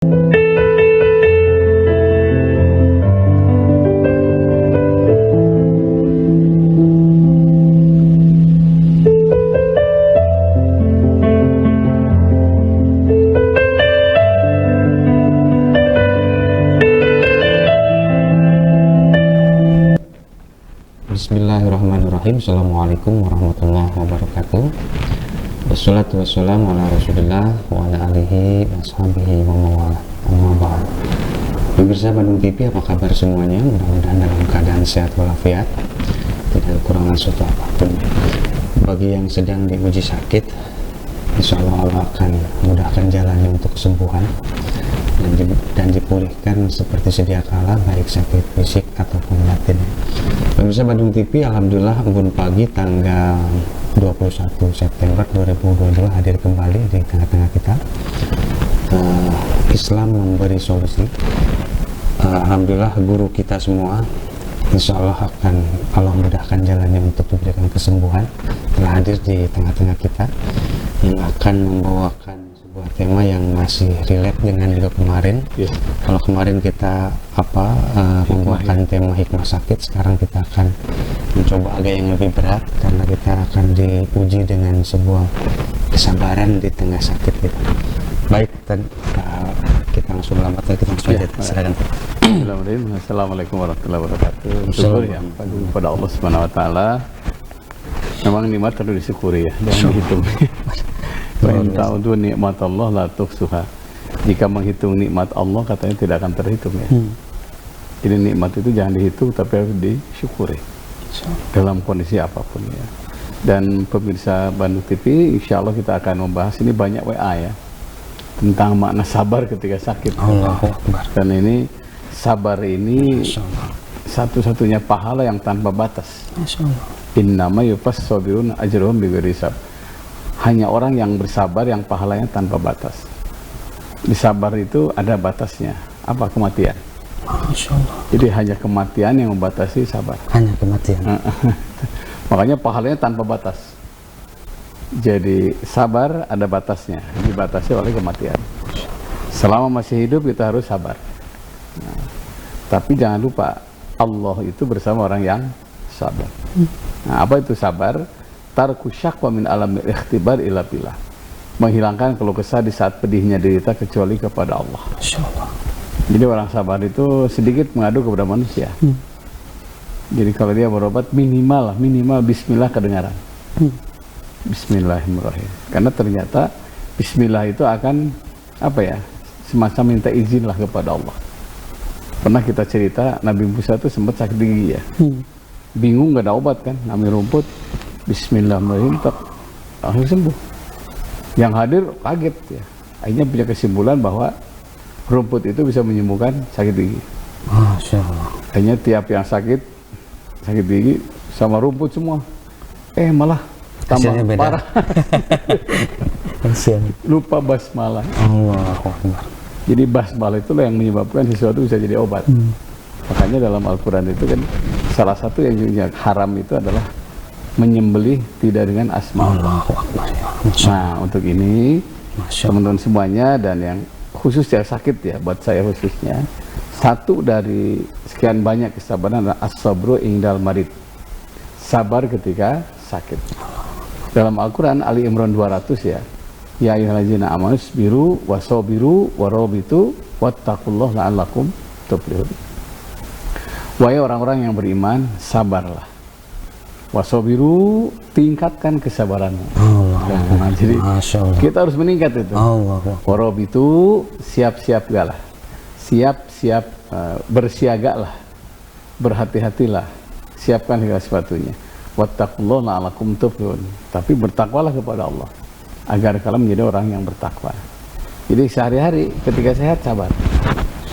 Bismillahirrahmanirrahim. Assalamualaikum warahmatullahi wabarakatuh. Wassalatu wassalamu ala rasulillah wa ala alihi wa sahbihi wa mawala. Amma ba'd. Pemirsa Bandung TV, apa kabar semuanya? Mudah-mudahan dalam keadaan sehat walafiat, tidak kekurangan suatu apapun. Bagi yang sedang diuji sakit, insya Allah akan mudahkan jalannya untuk kesembuhan dan dipulihkan seperti sedia kala, baik sakit fisik ataupun batin. Pemirsa Bandung TV, alhamdulillah embun pagi tanggal 21 September 2022 hadir kembali di tengah-tengah kita. Islam memberi solusi. Alhamdulillah guru kita semua insya Allah akan Allah mudahkan jalannya untuk diberikan kesembuhan, telah hadir di tengah-tengah kita yang akan membawakan sebuah tema yang masih relate dengan juga kemarin. Kalau kemarin kita membawakan tema hikmah sakit, sekarang kita akan mencoba agak yang lebih berat karena kita akan diuji dengan sebuah kesabaran di tengah sakit kita. Baik, kita langsung lambat kita langsung aja. Silakan. Assalamualaikum warahmatullahi wabarakatuh. Syukur ya kepada Allah Subhanahu wa taala. Memang nikmat perlu disyukuri ya, jangan dihitung. Wa in ta'udu nikmatallah la tuhsuha. Jika menghitung nikmat Allah katanya tidak akan terhitung ya. Jadi nikmat itu jangan dihitung tapi harus disyukuri dalam kondisi apapun ya. Dan pemirsa Bandung TV, insya Allah kita akan membahas ini banyak WA ya tentang makna sabar ketika sakit. Allahu Akbar. Dan ini sabar ini satu-satunya pahala yang tanpa batas. Innama yufassabiruna ajruhum bighairi hisab. Hanya orang yang bersabar yang pahalanya tanpa batas. Di sabar itu ada batasnya. Apa? Kematian. Masya Allah. Jadi hanya kematian yang membatasi sabar. Hanya kematian. Makanya pahalanya tanpa batas. Jadi sabar ada batasnya, dibatasi oleh kematian. Selama masih hidup kita harus sabar. Tapi jangan lupa Allah itu bersama orang yang sabar. Apa itu sabar? Tarku syaqwa min alamil ikhtibar ila billah. Menghilangkan keluh kesah di saat pedihnya derita kecuali kepada Allah. Jadi orang sabar itu sedikit mengadu kepada manusia. Jadi kalau dia berobat minimal bismillah kedengaran. Bismillahirrahmanirrahim. Karena ternyata bismillah itu akan semacam minta izin lah kepada Allah. Pernah kita cerita Nabi Musa itu sempat sakit gigi ya. Bingung gak ada obat kan, ambil rumput, bismillahirrahmanirrahim, langsung sembuh. Yang hadir kaget ya. Akhirnya punya kesimpulan bahwa rumput itu bisa menyembuhkan sakit gigi. Masya Allah. Akhirnya tiap yang sakit gigi sama rumput semua. Malah tambah parah. Lupa basmalah. Allahu Akbar. Jadi basmalah itulah yang menyebabkan sesuatu bisa jadi obat. Makanya dalam Al-Quran itu kan salah satu yang haram itu adalah menyembelih tidak dengan asma Allah. Nah, untuk ini teman-teman semuanya dan yang khusus yang sakit ya, buat saya khususnya, satu dari sekian banyak kesabaran adalah as-sabru indal marid. Sabar ketika sakit. Dalam Al-Quran Ali Imran 200 ya. Ya ayyuhallazina amanu sabiru wasabiru warabitu wattaqullaha la'allakum tuflihun. Wahai orang-orang yang beriman, sabarlah. Wasabiru, tingkatkan kesabaranmu. Jadi kita harus meningkat itu. Warabitu, siap-siap galah. Siap-siap bersiagalah. Berhati-hatilah. Siapkan segala sesuatunya. Wattaqullaha la'allakum tuflihun. Tapi bertakwalah kepada Allah agar kalian menjadi orang yang bertakwa. Jadi sehari-hari ketika sehat sabar,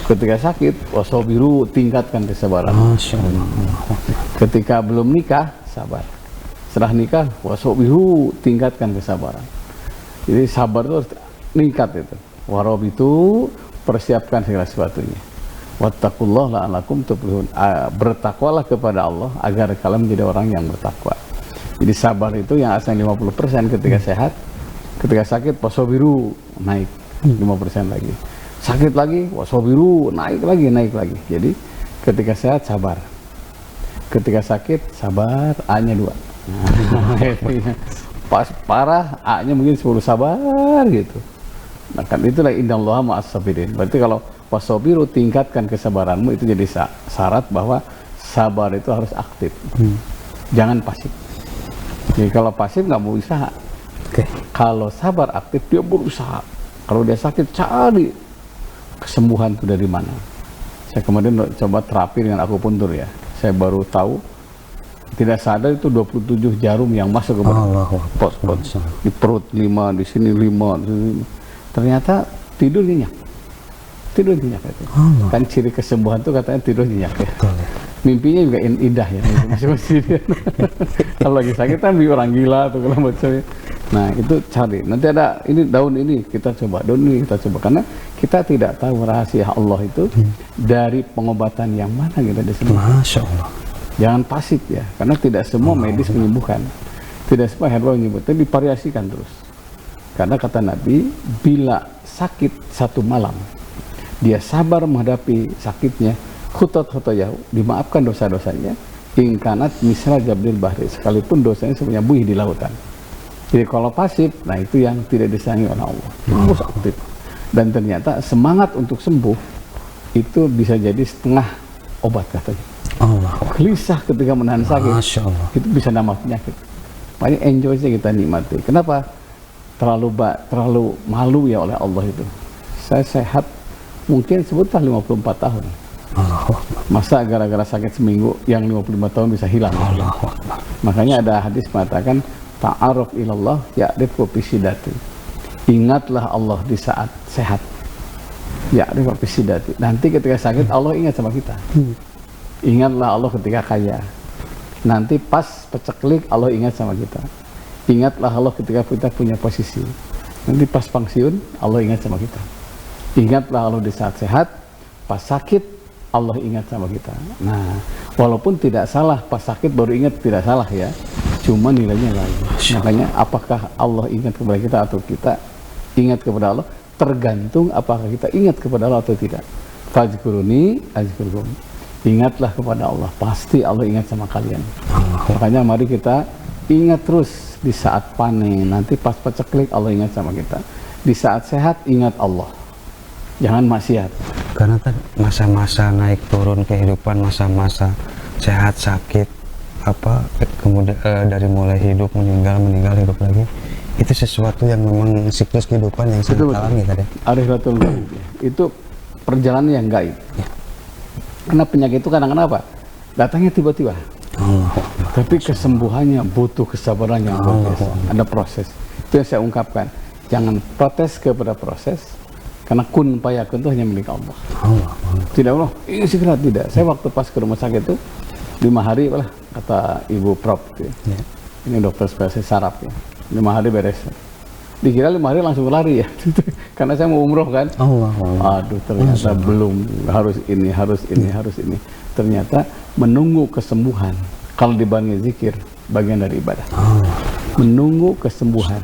ketika sakit wasabiru, tingkatkan kesabaran. Ketika belum nikah sabar, setelah nikah wasabiru, tingkatkan kesabaran. Jadi sabar itu harus meningkat itu. Warabitu, persiapkan segala sesuatunya. Wattaqullaha la'allakum tuflihun. Bertakwalah kepada Allah agar kalian menjadi orang yang bertakwa. Jadi sabar itu yang asalnya 50% ketika sehat, ketika sakit wasabiru naik 5% lagi. sakit lagi, wasobiru, naik lagi. Jadi ketika sehat sabar, ketika sakit sabar, A-nya 2. Pas parah A-nya mungkin 10 sabar gitu. Nah kan itulah innallaha ma'as sabirin. Berarti kalau wasobiru tingkatkan kesabaranmu, itu jadi syarat bahwa sabar itu harus aktif, jangan pasif. Jadi kalau pasif nggak mau usaha. Kalau sabar aktif dia berusaha. Kalau dia sakit cari kesembuhan itu dari mana. Saya kemarin coba terapi dengan akupuntur ya. Saya baru tahu, tidak sadar itu 27 jarum yang masuk ke pot di perut 5, di sini 5, di sini. Ternyata tidur nyenyak itu. Kan ciri kesembuhan itu katanya tidur nyenyak ya. Mimpinya juga indah ya. Kalau lagi sakit kan orang gila atau kalau macamnya. Nah itu cari. Nanti ada ini daun ini kita coba, daun ini kita coba, karena kita tidak tahu rahasia Allah itu dari pengobatan yang mana kita disembuhkan. Masya Allah. Jangan pasif ya, karena tidak semua medis menyembuhkan, tidak semua herbal menyembuhkan, tapi divariasikan terus. Karena kata Nabi, bila sakit satu malam, dia sabar menghadapi sakitnya, khutot-khotoyahu, dimaafkan dosa-dosanya, ingkanat misra jabril bahri, sekalipun dosanya semuanya buih di lautan. Jadi kalau pasif, nah itu yang tidak disayangi oleh Allah. Terus aktif. Dan ternyata semangat untuk sembuh itu bisa jadi setengah obat katanya. Allah. Gelisah ketika menahan sakit, itu bisa nambah penyakit. Makanya enjoy saja kita nikmati. Kenapa? Terlalu malu ya oleh Allah itu. Saya sehat mungkin sebutlah 54 tahun. Masa gara-gara sakit seminggu yang 55 tahun bisa hilang? Makanya ada hadis mengatakan ta'aruf ilallah ya'rifku bisidati. Ingatlah Allah di saat sehat, ya'rifku bisidati. Nanti ketika sakit Allah ingat sama kita. Ingatlah Allah ketika kaya, nanti pas peceklik Allah ingat sama kita. Ingatlah Allah ketika kita punya posisi, nanti pas pensiun Allah ingat sama kita. Ingatlah Allah di saat sehat, pas sakit Allah ingat sama kita. Nah, walaupun tidak salah pas sakit baru ingat, tidak salah ya, cuma nilainya lain. Makanya apakah Allah ingat kepada kita atau kita ingat kepada Allah, tergantung apakah kita ingat kepada Allah atau tidak. Fazkuruni azkurkum. Ingatlah kepada Allah, pasti Allah ingat sama kalian. Makanya mari kita ingat terus di saat panen, nanti pas peceklik Allah ingat sama kita. Di saat sehat ingat Allah, jangan maksiat. Karena kan masa-masa naik turun kehidupan, masa-masa sehat sakit, apa kemudian dari mulai hidup meninggal hidup lagi, itu sesuatu yang memang siklus kehidupan yang sangat alami tadi. Arifatul gaib itu perjalanan yang gaib. Ya. Karena penyakit itu kadang-kadang apa? Datangnya tiba-tiba. Tapi kesembuhannya butuh kesabaran yang luar biasa. Ada proses. Itu yang saya ungkapkan. Jangan protes kepada proses, karena kun payakun itu hanya milik Allah. Tidak Allah, ini segera tidak. Saya waktu pas ke rumah sakit itu 5 hari lah, kata Ibu Prof. Ya. Ini dokter spesialis saraf ya. 5 hari beres. Dikira 5 hari langsung lari ya. Karena saya mau umroh kan. Aduh ternyata belum, harus ini. Ternyata menunggu kesembuhan, kalau dibanding zikir, bagian dari ibadah. Menunggu kesembuhan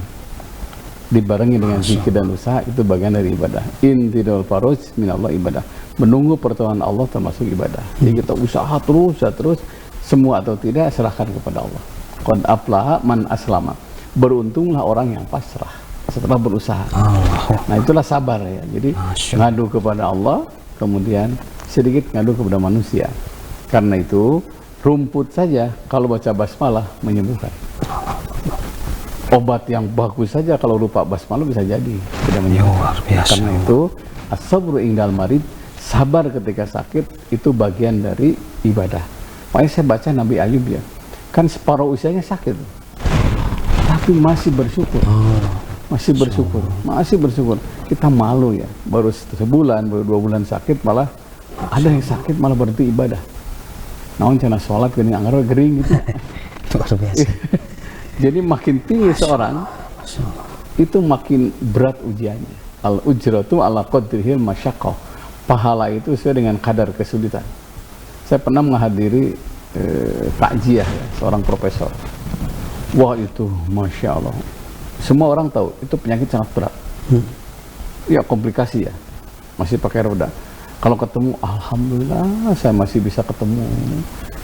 dibarengi dengan zikir dan usaha, itu bagian dari ibadah. Intidal faroj minallah ibadah. Menunggu pertolongan Allah termasuk ibadah. Jadi kita usaha terus, semua atau tidak serahkan kepada Allah. Qad aflaha man aslama. Beruntunglah orang yang pasrah setelah berusaha. Nah itulah sabar ya. Jadi ngadu kepada Allah, kemudian sedikit ngadu kepada manusia. Karena itu rumput saja kalau baca basmalah menyembuhkan. Obat yang bagus saja kalau lupa basmalah bisa jadi tidak menyembuhkan. Karena itu as-sabru indal marid, sabar ketika sakit itu bagian dari ibadah. Makanya saya baca Nabi Ayub ya, kan separuh usianya sakit, tapi masih bersyukur. Masih bersyukur. Kita malu ya, baru sebulan, baru 2 bulan sakit, malah ada yang sakit malah berhenti ibadah. Namun cina sholat gini, anggar gering gitu. Luar biasa. Jadi makin tinggi seorang, itu makin berat ujiannya. Al-ujratu ala qadrihil masyaqqah. Pahala itu sesuai dengan kadar kesulitan. Saya pernah menghadiri takjiah ya, seorang profesor. Wah itu Masya Allah, semua orang tahu itu penyakit sangat berat. Ya komplikasi ya. masih pakai roda. Kalau ketemu, alhamdulillah saya masih bisa ketemu.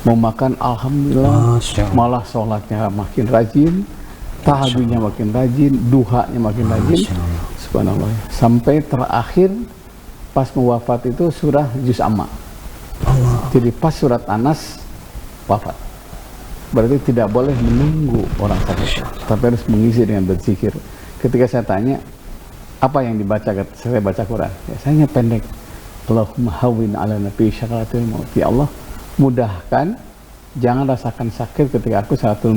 Mau makan, alhamdulillah. Malah sholatnya makin rajin, tahajudnya makin rajin, duhanya makin rajin. Subhanallah. Sampai terakhir pas mau wafat itu surah Juz Amma. Jadi pas surat Anas wafat. Berarti tidak boleh menunggu orang sakit, tapi harus mengisi dengan berzikir. Ketika saya tanya, apa yang dibaca? Saya baca Quran. Ya, saya hanya pendek. Allahumma hawwin ala nabi syakaratul maut. Ya Allah, mudahkan, jangan rasakan sakit ketika aku syakaratul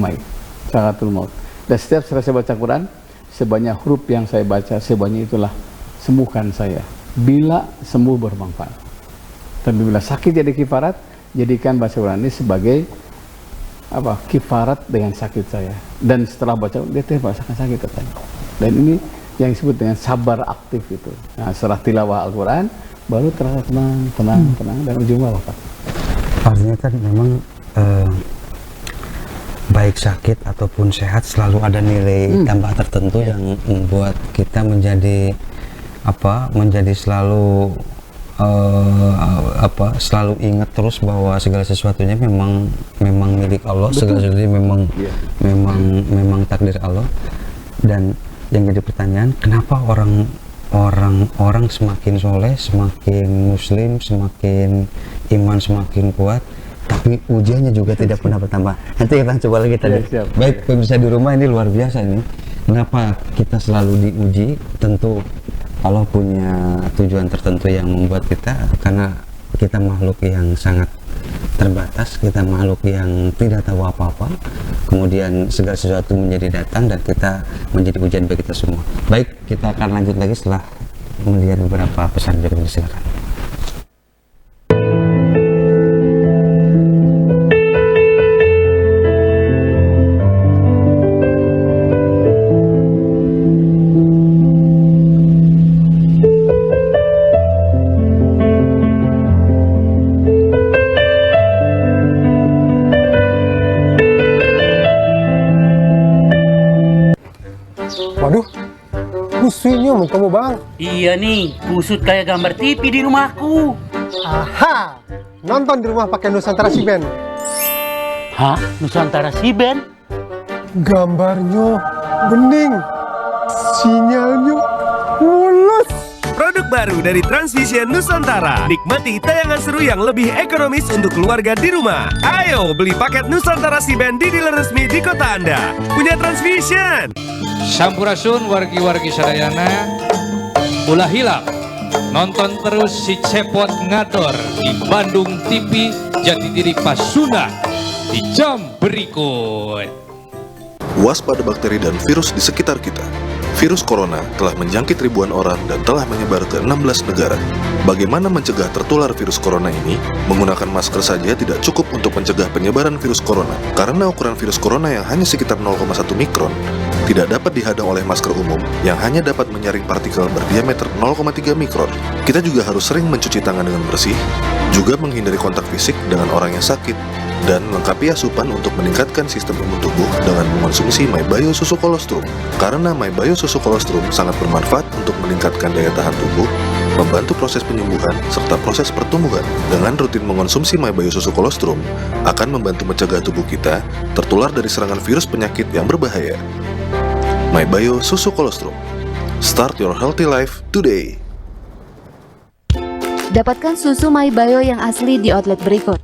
maut. Dan setiap saya baca Quran, sebanyak huruf yang saya baca, sebanyak itulah sembuhkan saya. Bila sembuh bermanfaat. Tapi bila sakit jadi kifarat, jadikan baca Quran ini sebagai kifarat dengan sakit saya. Dan setelah baca, dia tidak merasakan sakit katanya. Dan ini yang disebut dengan sabar aktif itu. Nah, setelah tilawah Al-Quran, baru terasa tenang, dan ujungnya wafat. Artinya kan memang baik sakit ataupun sehat selalu ada nilai tambah tertentu yang membuat kita menjadi selalu selalu ingat terus bahwa segala sesuatunya memang milik Allah. Betul. Segala sesuatunya memang takdir Allah. Dan yang jadi pertanyaan, kenapa orang semakin soleh, semakin muslim, semakin iman semakin kuat, tapi ujiannya juga tidak pernah bertambah. Nanti kita coba lagi tadi. Baik pemirsa di rumah, ini luar biasa ini. Kenapa kita selalu diuji? Tentu Allah punya tujuan tertentu yang membuat kita, karena kita makhluk yang sangat terbatas, kita makhluk yang tidak tahu apa-apa, kemudian segala sesuatu menjadi datang dan kita menjadi ujian bagi kita semua. Baik, kita akan lanjut lagi setelah melihat beberapa pesan berikut ini. Silakan. Waduh, kusutnya mau kamu bang? Iya nih, kusut kayak gambar TV di rumahku. Aha, nonton di rumah pakai Nusantara Siben. Hah? Nusantara Siben? Gambarnya bening, sinyalnya mulus. Produk baru dari Transvision Nusantara. Nikmati tayangan seru yang lebih ekonomis untuk keluarga di rumah. Ayo beli paket Nusantara Siben di dealer resmi di kota Anda. Punya Transvision. Sampurasun wargi-wargi sadayana, ulah hilap nonton terus si Cepot Ngador di Bandung TV Jatidiri Pasundan di jam berikut. Waspada bakteri dan virus di sekitar kita. Virus corona telah menjangkit ribuan orang dan telah menyebar ke 16 negara. Bagaimana mencegah tertular virus corona ini? Menggunakan masker saja tidak cukup untuk mencegah penyebaran virus corona. Karena ukuran virus corona yang hanya sekitar 0,1 mikron, tidak dapat dihadang oleh masker umum yang hanya dapat menyaring partikel berdiameter 0,3 mikron. Kita juga harus sering mencuci tangan dengan bersih, juga menghindari kontak fisik dengan orang yang sakit, dan lengkapi asupan untuk meningkatkan sistem imun tubuh dengan mengonsumsi MyBio Susu Kolostrum. Karena MyBio Susu Kolostrum sangat bermanfaat untuk meningkatkan daya tahan tubuh, membantu proses penyembuhan, serta proses pertumbuhan. Dengan rutin mengonsumsi MyBio Susu Kolostrum, akan membantu mencegah tubuh kita tertular dari serangan virus penyakit yang berbahaya. MyBio Susu Kolostrum. Start your healthy life today. Dapatkan susu MyBio yang asli di outlet berikut.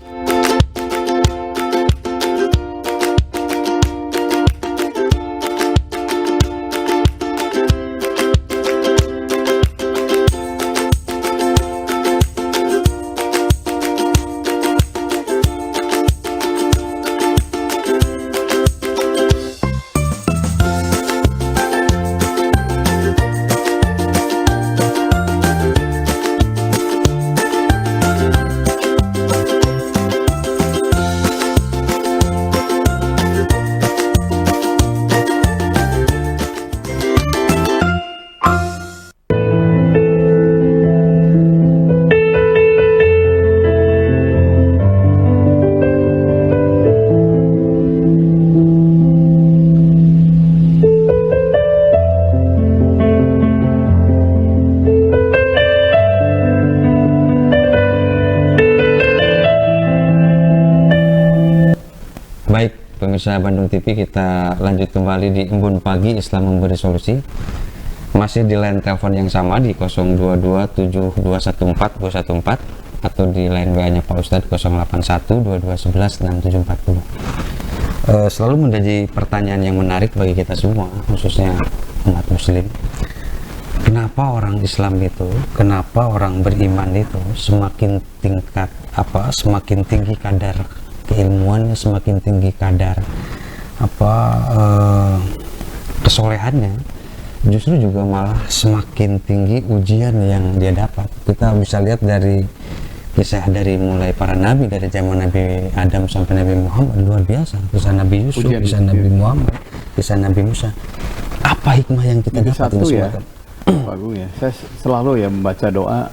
pemirsa Bandung TV, kita lanjut kembali di Embun Pagi Islam Memberi Solusi. Masih di line telepon yang sama di 0227214214 atau di line WA-nya Pak Ustadz 08122116740. Selalu menjadi pertanyaan yang menarik bagi kita semua, khususnya umat muslim. Kenapa orang Islam itu, kenapa orang beriman itu semakin tinggi kadar keilmuannya, semakin tinggi kadar kesolehannya, justru juga malah semakin tinggi ujian yang dia dapat. Kita bisa lihat dari kisah dari mulai para nabi, dari zaman Nabi Adam sampai Nabi Muhammad, luar biasa. Kisah Nabi Yusuf, kisah Nabi Muhammad, kisah Nabi Musa. Apa hikmah yang kita dapat ini semua? Bagus ya. Saya selalu ya membaca doa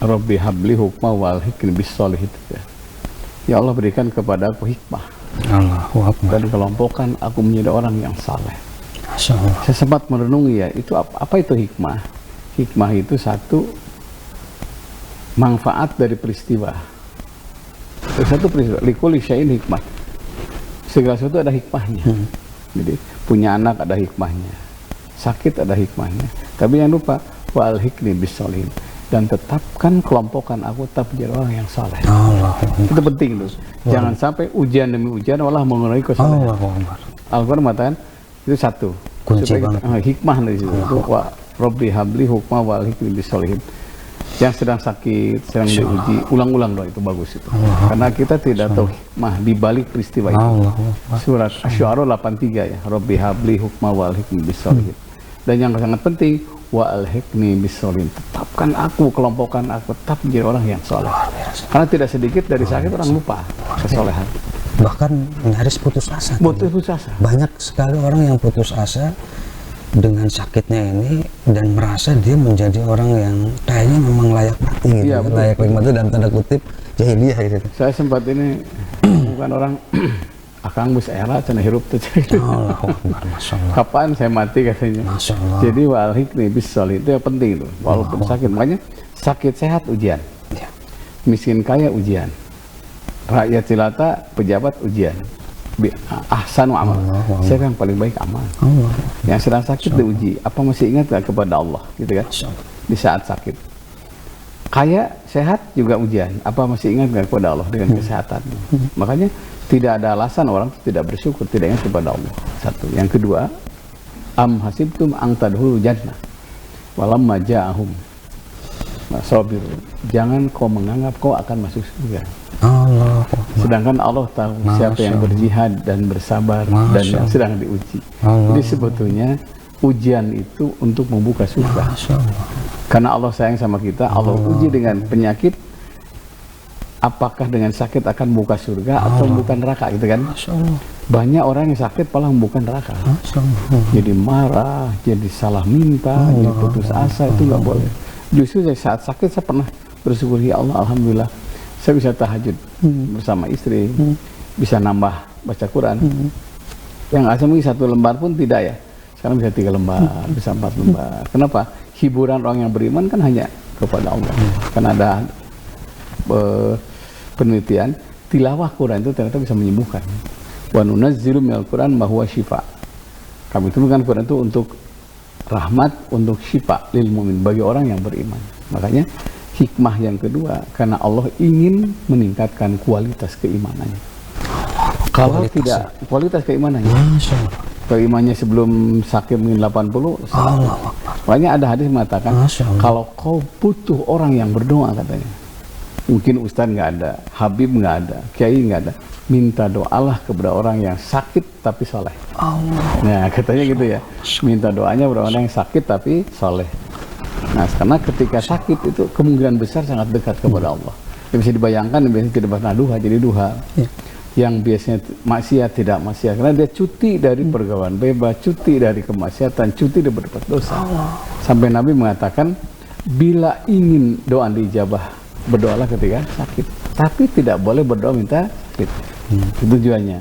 Rabbi habli hukma wal hikmi bis solihin. Ya Allah, berikan kepada aku hikmah. Allahu Akbar. Dan kelompokkan aku menjadi orang yang saleh. Masya Allah. Saya sempat merenungi ya, itu apa itu hikmah? Hikmah itu satu, manfaat dari peristiwa. Satu peristiwa, likuli syai'in hikmah. Segala sesuatu ada hikmahnya. Jadi punya anak ada hikmahnya, sakit ada hikmahnya. Tapi jangan lupa wal hikmi bis solihin, dan tetapkan kelompokkan aku tetap menjadi orang yang saleh. Itu penting loh. Jangan sampai ujian demi ujian malah mengurangi kesalehan. Al-Quran mengatakan itu satu kunci banget. Hikmah dari situ. Itu wa Rabbi habli hukma wal hikmi bis solihin. Yang sedang sakit, sedang diuji, ulang-ulang doa itu bagus itu. Karena kita tidak tahu hikmah di balik peristiwa itu. Surat Asy-Syu'ara 83 ya. Rabbi habli hukma wal hikmi bis solihin. Dan yang sangat penting, wa al-hikmi bis-solihin, tetapkan aku, kelompokkan aku tetap menjadi orang yang soleh. Karena tidak sedikit dari sakit orang lupa kesolehan. Bahkan nyaris putus asa. Putus asa. Banyak sekali orang yang putus asa dengan sakitnya ini dan merasa dia menjadi orang yang kayaknya memang layak mati gitu. Ya, layak mati dalam tanda kutip jahiliyah gitu. Saya sempat ini bukan orang akang mus era cenah hirup teh. Kapan saya mati katanya. Jadi wal hikmi bis solihin itu yang penting itu. Walaupun sakit, makanya sakit sehat ujian. Miskin kaya ujian. Rakyat jelata, pejabat ujian. Ahsanu amal. Siapa yang paling baik amal? Yang sedang sakit diuji, apa masih ingat gak kepada Allah gitu kan? Di saat sakit. Kaya sehat juga ujian, apa masih ingat gak kepada Allah dengan kesehatan? Makanya tidak ada alasan orang tidak bersyukur, tidak ingat kepada Allah. Satu. Yang kedua, am hasibtum ang tadkhulul jannah walamma ja'ahum sabiru. Jangan kau menganggap kau akan masuk surga. Sedangkan Allah tahu siapa yang berjihad dan bersabar dan yang sedang diuji. Jadi sebetulnya ujian itu untuk membuka surga. Karena Allah sayang sama kita, Allah uji dengan penyakit. Apakah dengan sakit akan membuka surga atau membuka neraka gitu kan? Banyak orang yang sakit malah membuka neraka. Jadi marah, jadi salah minta, jadi putus asa, itu nggak boleh. Justru saat sakit saya pernah bersyukur, ya Allah, alhamdulillah saya bisa tahajud bersama istri, bisa nambah baca Quran. Yang asli satu lembar pun tidak ya. Sekarang bisa 3 lembar, bisa 4 lembar. Kenapa? Hiburan orang yang beriman kan hanya kepada Allah. Karena ada penelitian, tilawah Quran itu ternyata bisa menyembuhkan. Wa nunazzilu minal Quran ma huwa syifa. Kami turunkan Quran itu untuk rahmat, untuk syifa lil mu'min, bagi orang yang beriman. Makanya hikmah yang kedua, karena Allah ingin meningkatkan kualitas keimanannya. Kalau tidak kualitas keimanannya, keimanannya sebelum sakit mungkin 80, makanya ada hadis mengatakan kalau kau butuh orang yang berdoa, katanya, mungkin ustaz nggak ada, habib nggak ada, kiai nggak ada, minta doalah kepada orang yang sakit tapi soleh. Nah katanya gitu ya, minta doanya kepada orang yang sakit tapi soleh. Nah karena ketika sakit itu kemungkinan besar sangat dekat kepada Allah. Yang bisa dibayangkan, biasanya tidak pernah duha jadi duha. Yang biasanya maksiat tidak maksiat, karena dia cuti dari pergaulan bebas, cuti dari kemaksiatan, cuti dari berbuat dosa. Sampai Nabi mengatakan, bila ingin doa diijabah, berdoalah ketika sakit, tapi tidak boleh berdoa minta sakit. Itu tujuannya.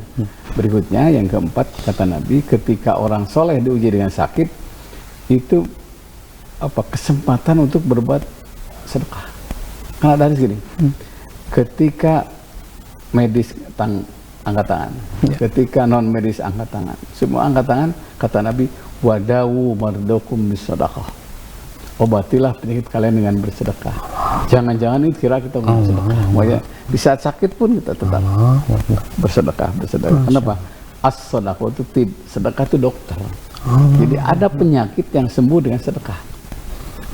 Berikutnya yang keempat, kata Nabi, ketika orang soleh diuji dengan sakit, itu kesempatan untuk berbuat sedekah. Karena dari sini, ketika medis tentang angkat tangan. Ketika non medis angkat tangan. Semua angkat tangan, kata Nabi, wadawu mardokum bisadaqah. Obatilah penyakit kalian dengan bersedekah. Jangan-jangan ini kira kita mau bersedekah. Makanya di saat sakit pun kita tetap bersedekah. Kenapa? As-sadaqah itu sedekah itu dokter. Jadi ada penyakit yang sembuh dengan sedekah.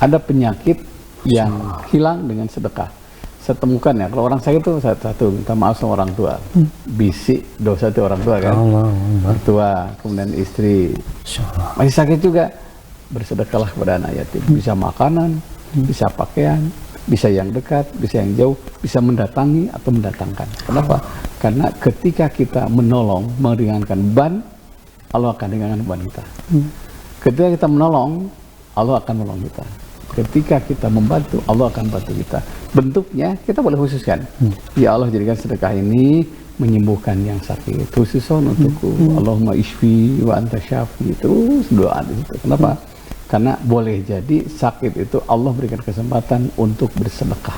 Ada penyakit yang hilang dengan sedekah. Saya temukan ya, kalau orang sakit itu satu minta maaf sama orang tua. Bisik dosa itu orang tua kan. Orang tua, kemudian istri. Masih sakit juga, bersedekahlah kepada anak yatim. Bisa makanan, bisa pakaian, bisa yang dekat, bisa yang jauh, bisa mendatangi atau mendatangkan. Kenapa? Karena ketika kita menolong, meringankan beban, Allah akan ringankan beban kita. Ketika kita menolong, Allah akan menolong kita. Ketika kita membantu, Allah akan bantu kita. Bentuknya kita boleh khususkan. Ya Allah, jadikan sedekah ini menyembuhkan yang sakit. Khususon untukku. Allahumma ishfi wa anta syafi. Terus doa di situ. Kenapa? Karena boleh jadi sakit itu Allah berikan kesempatan untuk bersedekah.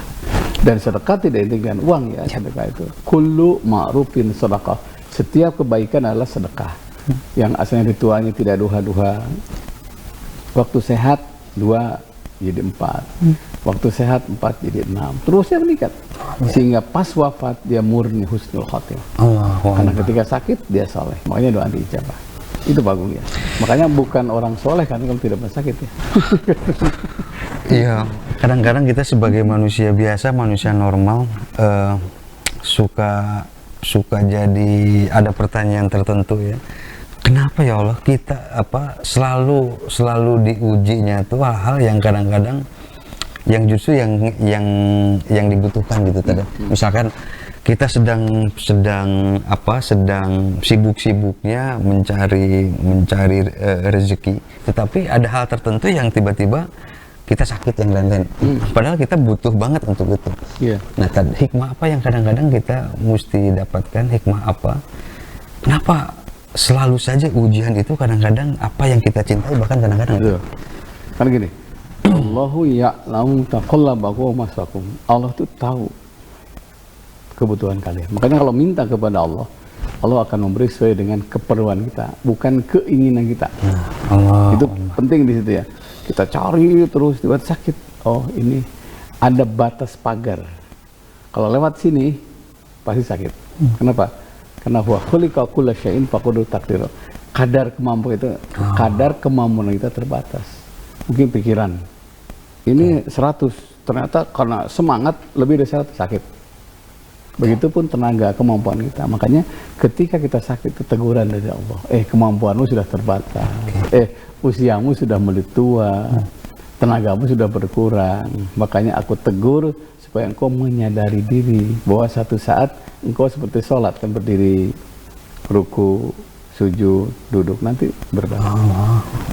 Dan sedekah tidak identik dengan uang ya. Sedekah itu kullu ma'rufin sedekah. Setiap kebaikan adalah sedekah. Yang asalnya ritualnya tidak duha-duha. Waktu sehat 2 jadi 4, waktu sehat 4 jadi 6, terusnya meningkat sehingga pas wafat dia murni husnul khotimah. Karena ketika sakit dia soleh, makanya doa diijabah. Itu bagus ya. Makanya bukan orang soleh kan kalau tidak pernah sakit ya. Iya, kadang-kadang kita sebagai manusia biasa, manusia normal, suka jadi ada pertanyaan tertentu ya. Kenapa ya Allah kita selalu diujinya tuh hal-hal yang kadang-kadang yang justru yang dibutuhkan gitu tadi. Misalkan kita sedang sibuk-sibuknya mencari rezeki, tetapi ada hal tertentu yang tiba-tiba kita sakit yang lain-lain. Padahal kita butuh banget untuk itu. Nah, hikmah apa yang kadang-kadang kita mesti dapatkan? Hikmah apa? Kenapa selalu saja ujian itu kadang-kadang apa yang kita cintai bahkan kadang-kadang kan gini, Allahu ya'lamu taqallabakum wa maswakum. Allah tuh tahu kebutuhan kalian. Makanya kalau minta kepada Allah, Allah akan memberi sesuai dengan keperluan kita, bukan keinginan kita. Itu penting di situ ya. Kita cari terus tiba sakit. Oh, ini ada batas pagar. Kalau lewat sini pasti sakit. Kenapa? Karena huwa khuliqa kulla syai'in faqadru taqdiru. Kadar kemampuan itu, kadar kemampuan kita terbatas. Mungkin pikiran ini 100, ternyata karena semangat lebih dari 100 sakit. Begitupun tenaga kemampuan kita. Makanya ketika kita sakit itu teguran dari Allah. Kemampuanmu sudah terbatas. Usiamu sudah mulai tua. Tenagamu sudah berkurang. Makanya aku tegur supaya engkau menyadari diri bahwa satu saat engkau seperti sholat kan, berdiri, ruku, sujud, duduk, nanti berdoa.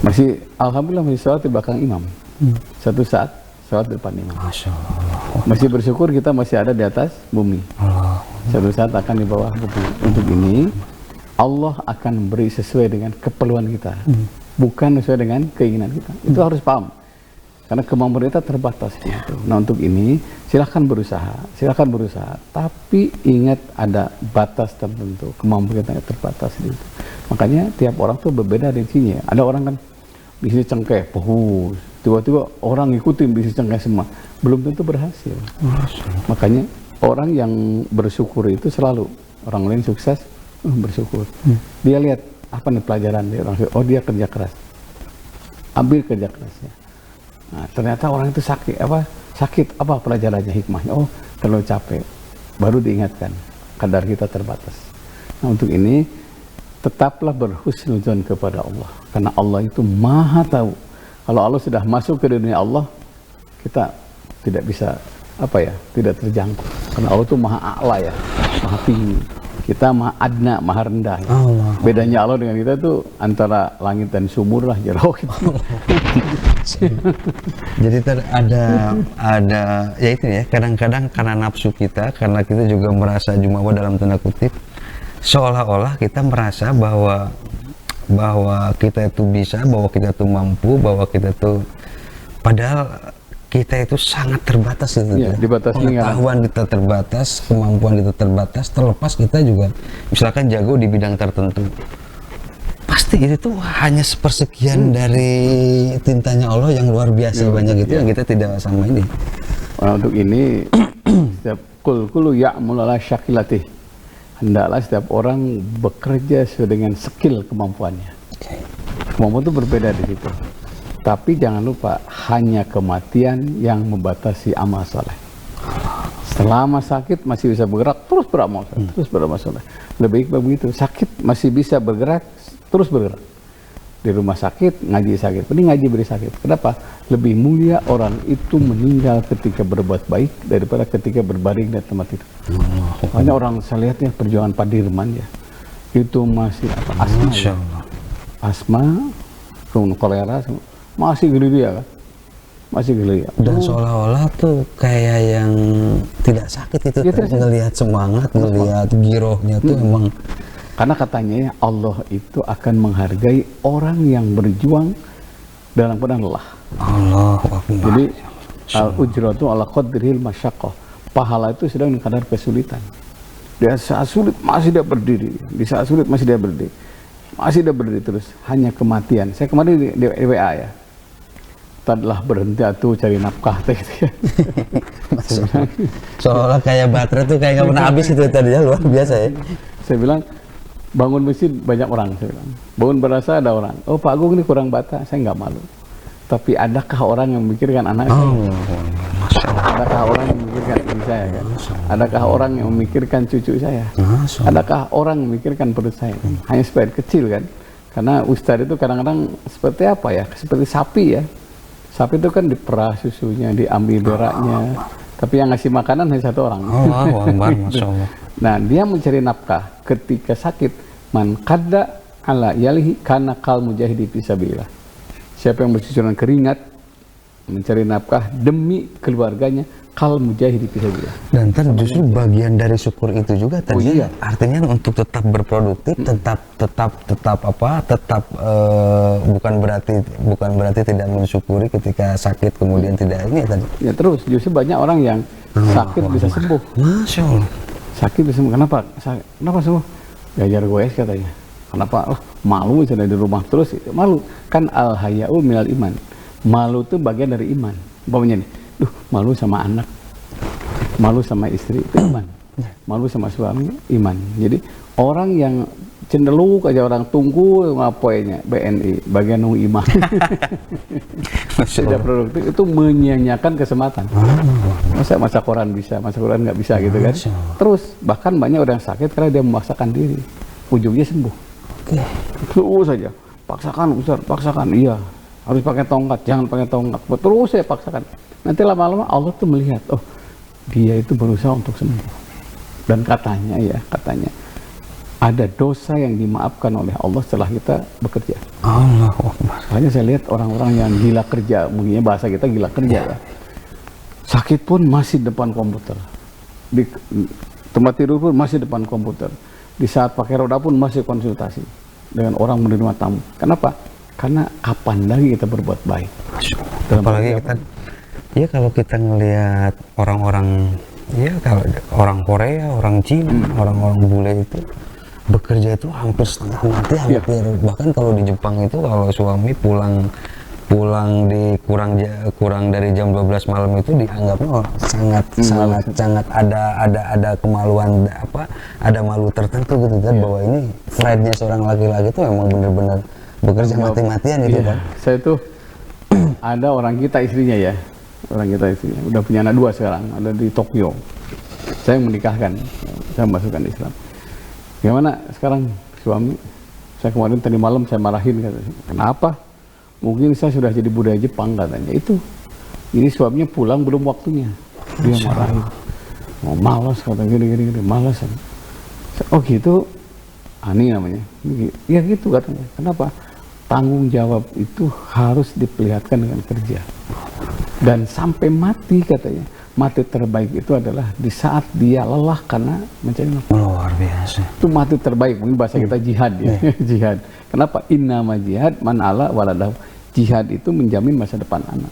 Masih alhamdulillah masih sholat di belakang imam. Satu saat sholat di depan imam. Masih bersyukur kita masih ada di atas bumi. Satu saat akan di bawah bumi. Untuk ini Allah akan beri sesuai dengan keperluan kita, bukan sesuai dengan keinginan kita. Itu harus paham. Karena kemampuan kita terbatas gitu. Nah, untuk ini silahkan berusaha, tapi ingat ada batas tertentu. Kemampuan kita terbatas gitu. Makanya tiap orang tuh berbeda reaksinya. Ada orang kan bisnis cengkeh, tiba-tiba orang ngikutin bisnis cengkeh semua, belum tentu berhasil. Makanya orang yang bersyukur itu selalu, orang lain sukses bersyukur. Dia lihat apa nih pelajaran dia orang, oh dia kerja keras, ambil kerja kerasnya. Nah, ternyata orang itu sakit apa pelajarannya, hikmahnya? Oh, terlalu capek. Baru diingatkan kadar kita terbatas. Nah, untuk ini tetaplah berhusnuzon kepada Allah, karena Allah itu Maha tahu. Kalau Allah sudah masuk ke dunia Allah, kita tidak bisa tidak terjangkau. Karena Allah itu Maha A'la ya, Maha tinggi. Kita Maha Adna, Maha rendah. Ya. Bedanya Allah dengan kita itu antara langit dan sumur lah, jauh gitu. Jadi ada ya itu ya, kadang-kadang karena nafsu kita, karena kita juga merasa jumawa dalam tanda kutip, seolah-olah kita merasa bahwa kita itu bisa, bahwa kita itu mampu, bahwa kita itu, padahal kita itu sangat terbatas gitu. Iya, dibatasi Pengetahuan kita terbatas, kemampuan kita terbatas, terlepas kita juga misalkan jago di bidang tertentu. Pasti itu tuh hanya sepersekian dari tintanya Allah yang luar biasa banyak itu yang kita tidak sama ini. Nah, untuk ini setiap kulu ya'mul ala syakilatih. Hendaklah setiap orang bekerja sesuai dengan skill kemampuannya. Kemampuan itu berbeda di situ. Tapi jangan lupa, hanya kematian yang membatasi amal soleh. Selama sakit masih bisa bergerak, terus beramal soleh, terus beramal soleh. Lebih baik begitu. Sakit masih bisa bergerak, terus bergerak. Di rumah sakit, ngaji sakit. Mending ngaji beri sakit. Kenapa? Lebih mulia orang itu meninggal ketika berbuat baik daripada ketika berbaring di tempat tidur. Hanya orang saya lihatnya perjuangan Pak Dirman ya, itu masih asma, ya. Asma, kolera, masih gerilya kan, masih gerilya. Dan seolah-olah tuh kayak yang tidak sakit itu, ngelihat semangat, ngelihat girohnya tuh emang. Karena katanya Allah itu akan menghargai orang yang berjuang dalam keadaan lelah. Allah. Jadi al-ujratu ala qadril masyaqqah. Pahala itu sedang kadar kesulitan. Di saat sulit masih dia berdiri, di saat sulit masih dia berdiri, masih dia berdiri terus. Hanya kematian. Saya kemarin di WA ya, telah berhenti atuh cari nafkah gitu ya. Seolah kayak baterai tuh kayak nggak pernah habis itu tadinya, luar biasa ya. Saya bilang bangun masjid banyak orang, saya bilang bangun berasa ada orang. Oh Pak Agung ini kurang bata, saya nggak malu. Tapi adakah orang yang memikirkan anak saya? Adakah orang yang memikirkan istri saya kan? Adakah orang yang memikirkan cucu saya? Adakah orang yang memikirkan perut saya? Hanya sebagian kecil kan? Karena ustadz itu kadang-kadang seperti apa ya? Seperti sapi ya. Sapi itu kan diperah susunya, diambil beraknya. Tapi yang ngasih makanan hanya satu orang. Masya Allah. Nah, dia mencari nafkah ketika sakit. Man qadda ala yalihi kana kal mujahidi fisabilillah. Siapa yang bercucuran keringat mencari nafkah demi keluarganya, kal mujahidi fisabilillah. Dan justru bagian dari syukur itu juga tadi. Iya. Artinya untuk tetap berproduktif, tetap bukan berarti tidak mensyukuri ketika sakit kemudian tidak ini tadi. Ya terus justru banyak orang yang sakit bisa sembuh. Masya Allah. Sakit bisa sembuh. Kenapa? Kenapa sembuh? Gajar goes katanya. Kenapa? Oh, malu misalnya di rumah terus. Malu. Kan al-haya'u minal iman. Malu itu bagian dari iman. Umpamanya nih, malu sama anak, malu sama istri, itu iman. Malu sama suami, iman. Jadi orang yang cenderung aja orang tunggu ngapoinnya BNI, bagian nung iman. Tidak produktif, itu menyia-nyiakan kesempatan. Masa koran bisa, masa koran nggak bisa gitu kan. Terus bahkan banyak orang sakit karena dia memaksakan diri, ujungnya sembuh. Terus saja, paksakan Ustaz, paksakan, iya. Harus pakai tongkat, jangan pakai tongkat. Terus saya paksakan. Nanti lama-lama Allah tuh melihat, oh dia itu berusaha untuk sembuh. Dan katanya ada dosa yang dimaafkan oleh Allah setelah kita bekerja. Allahu Akbar. Makanya saya lihat orang-orang yang gila kerja, mungkin bahasa kita gila kerja ya. Sakit pun masih depan komputer. Di tempat tidur pun masih depan komputer. Di saat pakai roda pun masih konsultasi dengan orang menerima tamu. Kenapa? Karena kapan lagi kita berbuat baik? Apalagi kita, ya kalau kita ngelihat orang-orang, ya kalau orang Korea, orang Cina, orang-orang bule itu bekerja itu hampir setengah mati, bahkan kalau di Jepang itu kalau suami pulang di kurang dari jam 12 malam itu dianggapnya sangat ada kemaluan, ada malu tertentu gitu kan, bahwa ini flightnya seorang laki-laki itu memang benar-benar bekerja mati-matian itu kan. Saya tuh ada orang kita istrinya, udah punya anak 2 sekarang, ada di Tokyo. Saya menikahkan, saya masukkan Islam. Gimana sekarang suami? Saya kemarin tadi malam saya marahin, katanya. Kenapa? Mungkin saya sudah jadi budaya Jepang katanya. Itu, ini suaminya pulang belum waktunya. Dia marahin. Oh malas katanya, gini, malas. Oh gitu, Ani namanya. Ya gitu katanya. Kenapa? Tanggung jawab itu harus diperlihatkan dengan kerja. Dan sampai mati katanya. Mati terbaik itu adalah di saat dia lelah karena mencari nafkah. Luar biasa. Itu mati terbaik, mungkin bahasa kita jihad ya. Jihad. Kenapa? Innama jihad man ala waladahu. Jihad itu menjamin masa depan anak.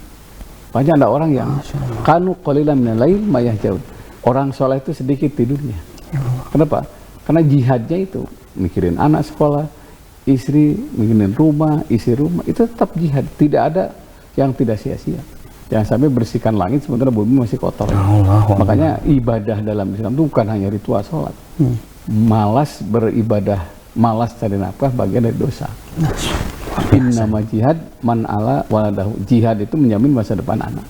Banyak ada orang yang kanu qalilan minal lail ma yahjaun. Orang soleh itu sedikit tidurnya. Kenapa? Karena jihadnya itu mikirin anak sekolah, istri, mikirin rumah, isi rumah, itu tetap jihad. Tidak ada yang tidak sia-sia. Jangan sampai bersihkan langit sementara bumi masih kotor. Makanya ibadah dalam Islam itu bukan hanya ritual sholat. Malas beribadah, malas cari nafkah bagian dari dosa. Innama jihad man ala waladahu. Jihad itu menjamin masa depan anak.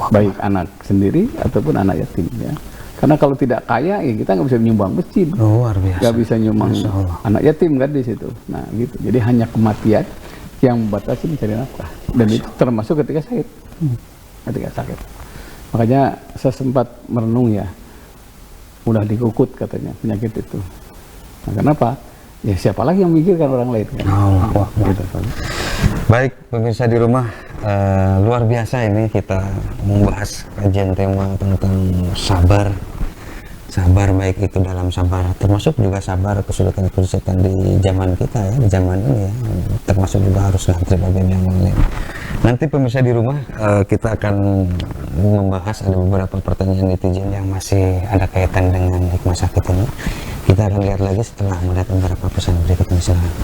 Baik anak sendiri ataupun anak yatim ya. Karena kalau tidak kaya ya kita nggak bisa nyumbang masjid. Luar biasa. Nggak bisa nyumbang anak yatim kan di situ. Nah gitu. Jadi hanya kematian yang membatasi mencari nafkah. Dan itu termasuk ketika sakit. Ketika sakit. Makanya saya sempat merenung ya. Udah dikukut katanya penyakit itu. Nah, kenapa? Ya siapa lagi yang mikirkan orang lain kan? Gitu, Baik pemirsa di rumah, luar biasa ini kita membahas kajian tema tentang sabar. Sabar baik itu dalam sabar, termasuk juga sabar kesulitan-kesulitan di zaman kita ya, di zaman ini ya, termasuk juga harus ngantri bagian yang lain. Nanti pemirsa di rumah, kita akan membahas ada beberapa pertanyaan netizen yang masih ada kaitan dengan hikmah sakit ini. Kita akan lihat lagi setelah melihat beberapa pesan berikut ini. Silakan.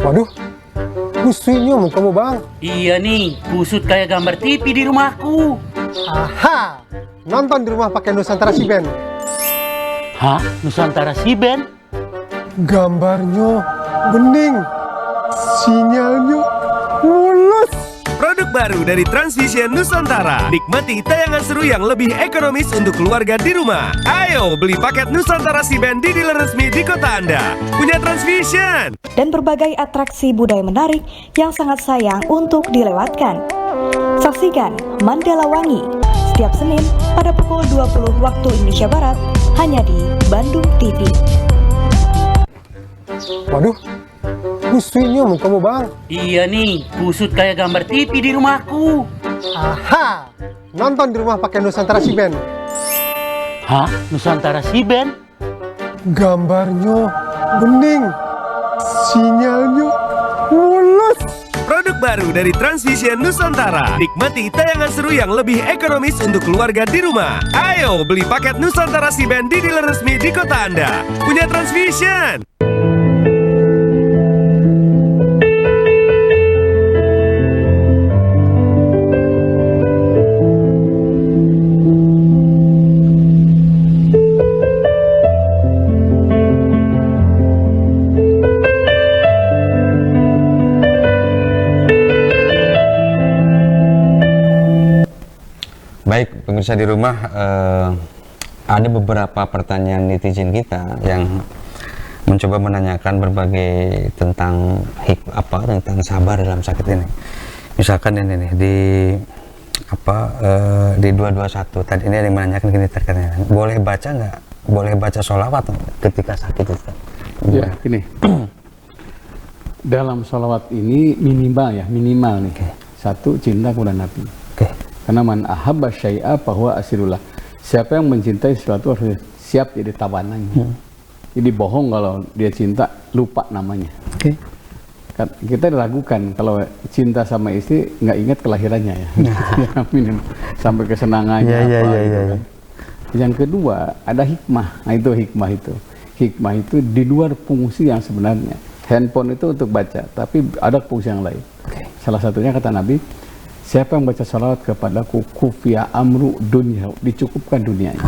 Waduh, kusutnya mau kamu bang. Iya nih, kusut kayak gambar TV di rumahku. Aha, nonton di rumah pakai Nusantara Si Ben. Hah? Nusantara Si Ben? Gambarnya bening, sinyalnya mulus. Produk baru dari Transvision Nusantara. Nikmati tayangan seru yang lebih ekonomis untuk keluarga di rumah. Ayo beli paket Nusantara Si Ben di dealer resmi di kota Anda. Punya Transvision. Dan berbagai atraksi budaya menarik yang sangat sayang untuk dilewatkan. Saksikan Mandala Wangi setiap Senin pada pukul 20 waktu Indonesia Barat hanya di Bandung TV. Waduh, kusutnya mau kamu bang. Iya nih, kusut kayak gambar TV di rumahku. Aha, nonton di rumah pakai Nusantara Si Ben. Hah? Nusantara Si Ben? Gambarnya bening, sinyalnya mulus. Produk baru dari Transvision Nusantara. Nikmati tayangan seru yang lebih ekonomis untuk keluarga di rumah. Ayo beli paket Nusantara Si Ben di dealer resmi di kota Anda. Punya Transvision. Baik pemirsa di rumah, ada beberapa pertanyaan netizen kita yang mencoba menanyakan berbagai tentang tentang sabar dalam sakit ini. Misalkan ini nih di 221 tadi ini ada yang menanyakan gini terkait boleh baca nggak, boleh baca sholawat ketika sakit itu? Ya gini, dalam sholawat ini minimal nih. Satu, cinta kepada Nabi. Karena man ahabba syai'a fahuwa asirullah. Siapa yang mencintai sesuatu harus siap jadi tawanannya. Jadi bohong kalau dia cinta lupa namanya. Kita diragukan kalau cinta sama istri nggak ingat kelahirannya ya. Sampai kesenangannya kan. Yang kedua ada hikmah. Nah itu hikmah itu. Hikmah itu di luar fungsi yang sebenarnya. Handphone itu untuk baca, tapi ada fungsi yang lain. Salah satunya kata Nabi, siapa yang baca salawat kepadaku kufiya amru dunia, dicukupkan dunianya.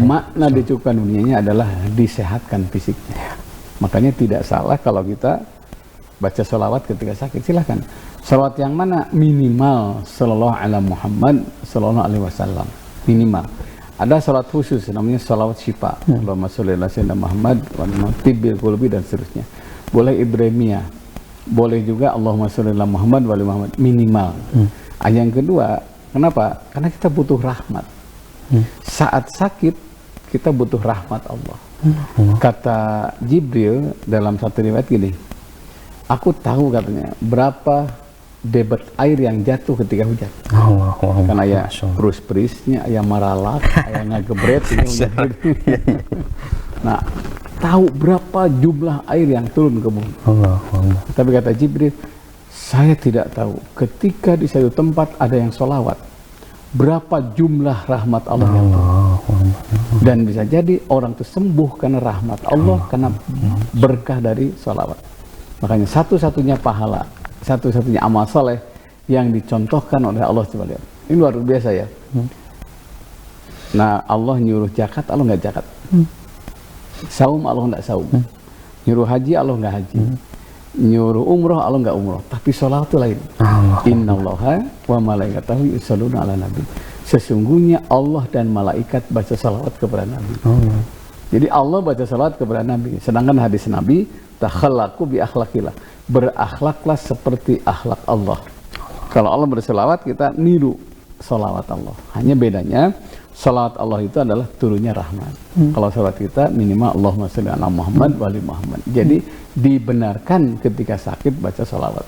Makna dicukupkan dunianya adalah disehatkan fisiknya. Makanya tidak salah kalau kita baca salawat ketika sakit, silahkan. Salawat yang mana? Minimal sallallahu ala Muhammad sallallahu alaihi wasallam. Minimal. Ada salawat khusus namanya salawat syifa. Allahumma sholli ala sayyidina Muhammad wa tibbil qulubi dan seterusnya. Boleh Ibrahimiyah. Boleh juga Allahumma sholli ala Muhammad wa ali Muhammad, minimal. Yang kedua, kenapa? Karena kita butuh rahmat. Saat sakit kita butuh rahmat Allah. Kata Jibril dalam satu riwayat gini, aku tahu katanya berapa debit air yang jatuh ketika hujan. Karena ya perus-perisnya, ya maralak, ya ngagebret ini hujan. Nah, tahu berapa jumlah air yang turun ke bumi. Tapi kata Jibril, saya tidak tahu ketika di satu tempat ada yang sholawat, berapa jumlah rahmat Allah yang turun. Dan bisa jadi orang itu sembuh karena rahmat Allah, karena berkah dari sholawat. Makanya satu-satunya pahala, satu-satunya amal soleh yang dicontohkan oleh Allah, coba lihat. Ini luar biasa ya. Nah, Allah nyuruh zakat, Allah nggak zakat. Saum, Allah nggak saum. Nyuruh haji, Allah nggak haji. Nyuruh umroh, Allah nggak umroh. Tapi sholat itu lain. Innallaha wa malaikatahu yusholluna ala nabi. Sesungguhnya Allah dan malaikat baca salawat kepada Nabi. Jadi Allah baca salawat kepada Nabi. Sedangkan hadis Nabi, takhallaqu bi akhlaqillah. Berakhlaklah seperti akhlak Allah. Kalau Allah berselawat, kita niru salawat Allah. Hanya bedanya, salawat Allah itu adalah turunnya rahmat. Kalau salawat kita minimal Allahumma sholli ala Muhammad wa ali Muhammad. Jadi dibenarkan ketika sakit baca salawat.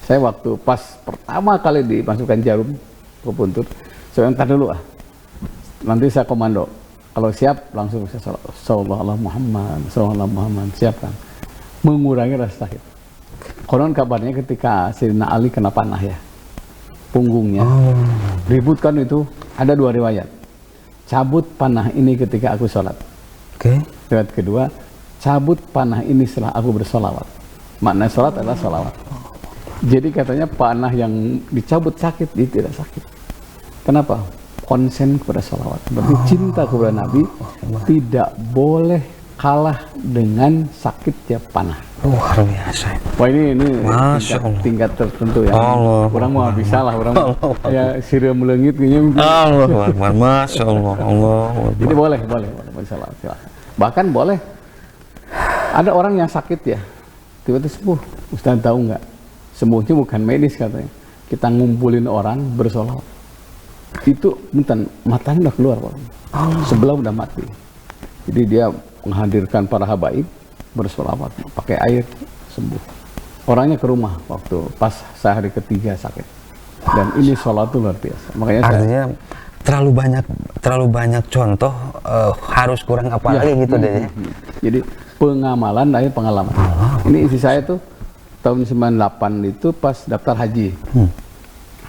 Saya waktu pas pertama kali dimasukkan jarum ke puntur, saya bilang, dulu nanti saya komando. Kalau siap langsung saya sallallahu ala Muhammad, sallallahu ala Muhammad, siapkan. Mengurangi rasa sakit. Konon kabarnya ketika Sayyidina Ali kena panah ya, punggungnya, ributkan itu, ada dua riwayat. Cabut panah ini ketika aku sholat. Riwayat kedua, cabut panah ini setelah aku bersolawat. Makna sholat adalah solawat. Jadi katanya panah yang dicabut sakit, dia tidak sakit. Kenapa? Konsen kepada solawat. Berarti cinta kepada Nabi tidak boleh kalah dengan sakitnya panah. Luar biasa. Wah, ini tingkat tertentu ya. Orang mau bisa lah, orang ya sirah melengit kayaknya. Masya Allah. Jadi boleh salah. Bahkan boleh ada orang yang sakit ya, tiba-tiba sembuh. Ustaz tahu nggak? Sembuhnya bukan medis katanya. Kita ngumpulin orang bersolawat. Itu bentar, matanya udah keluar, sebelah udah mati. Jadi dia menghadirkan para habaib bersolawat, pakai air, sembuh. Orangnya ke rumah waktu pas sehari ketiga sakit. Dan ini sholat itu luar biasa. Makanya artinya terlalu banyak contoh, harus kurang apa lagi gitu deh. Jadi pengamalan dari pengalaman. Ini isi saya tuh tahun 98 itu pas daftar haji.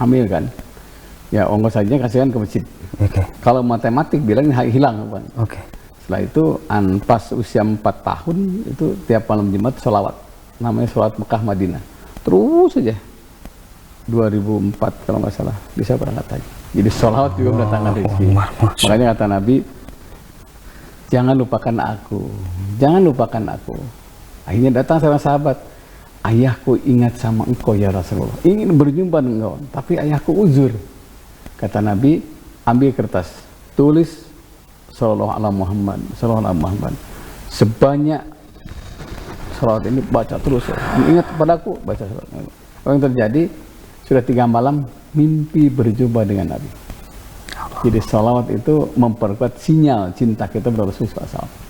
Hamil kan. Ya ongkos saja kasihan ke masjid. Kalau matematik bilang hilang kan. Setelah itu pas usia 4 tahun itu tiap malam Jumat sholawat. Namanya sholat Mekah Madinah. Terus aja. 2004 kalau nggak salah bisa berangkat haji. Jadi sholawat juga mendatangkan rezeki. Makanya kata Nabi, jangan lupakan aku. Jangan lupakan aku. Akhirnya datang sama sahabat. Ayahku ingat sama engkau ya Rasulullah. Ingin berjumpa dengan engkau. Tapi ayahku uzur. Kata Nabi, ambil kertas, tulis sallallahu ala Muhammad, sallallahu ala Muhammad. Sebanyak salawat ini baca terus. Ingat kepadaku, baca salawat. Apa yang terjadi? Sudah 3 malam mimpi berjumpa dengan Nabi. Jadi salawat itu memperkuat sinyal cinta kita kepada Rasulullah SAW.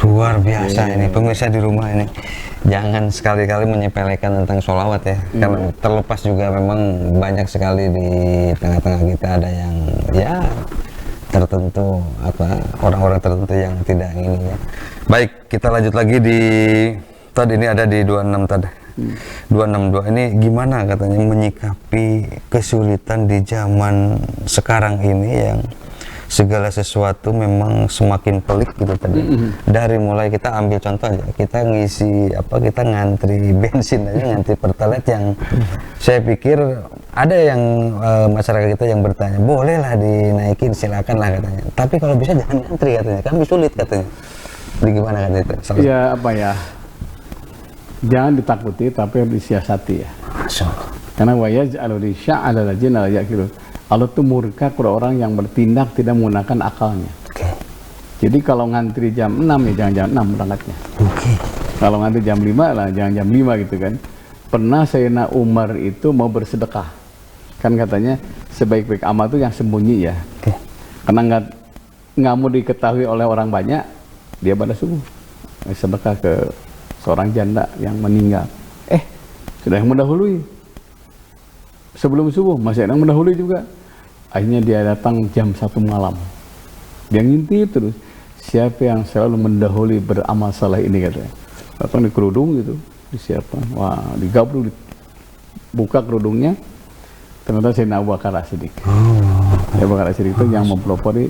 Luar biasa ini pemirsa di rumah ini. Jangan sekali-kali menyepelekan tentang sholawat ya. Karena terlepas juga memang banyak sekali di tengah-tengah kita ada yang ya tertentu orang-orang tertentu yang tidak ini ya. Baik, kita lanjut lagi di tadi ini ada di 26 tadi. 262 ini gimana katanya menyikapi kesulitan di zaman sekarang ini yang segala sesuatu memang semakin pelik gitu tadi. Dari mulai kita ambil contoh aja, kita ngisi kita ngantri bensin aja, ngantri pertalite yang saya pikir ada yang masyarakat kita yang bertanya, bolehlah dinaikin, silakan lah katanya. Tapi kalau bisa jangan ngantri katanya, kan sulit katanya. Jadi gimana katanya itu? Ya jangan ditakuti tapi harus disiasati ya. Karena wayaj'alu risya'ala lajina la ya'qilun. Allah itu murka kepada orang yang bertindak tidak menggunakan akalnya. Jadi kalau ngantri jam 6 ya jangan jam 6 berangkatnya. Kalau ngantri jam 5 lah jangan jam 5 gitu kan. Pernah Sayyidina Umar itu mau bersedekah. Kan katanya sebaik-baik amal itu yang sembunyi ya. Karena nggak mau diketahui oleh orang banyak, dia pada subuh sedekah ke seorang janda yang meninggal. Sudah yang mendahului. Sebelum subuh masih ada yang mendahului juga. Akhirnya dia datang jam 1 malam. Dia ngintip terus. Siapa yang selalu mendahului beramal saleh ini, katanya. Datang di kerudung gitu, disiapkan. Wah, digabruk, buka kerudungnya. Ternyata Sayyidina Abu Bakar As-Siddiq. Abu Bakar As-Siddiq itu yang mempelopori.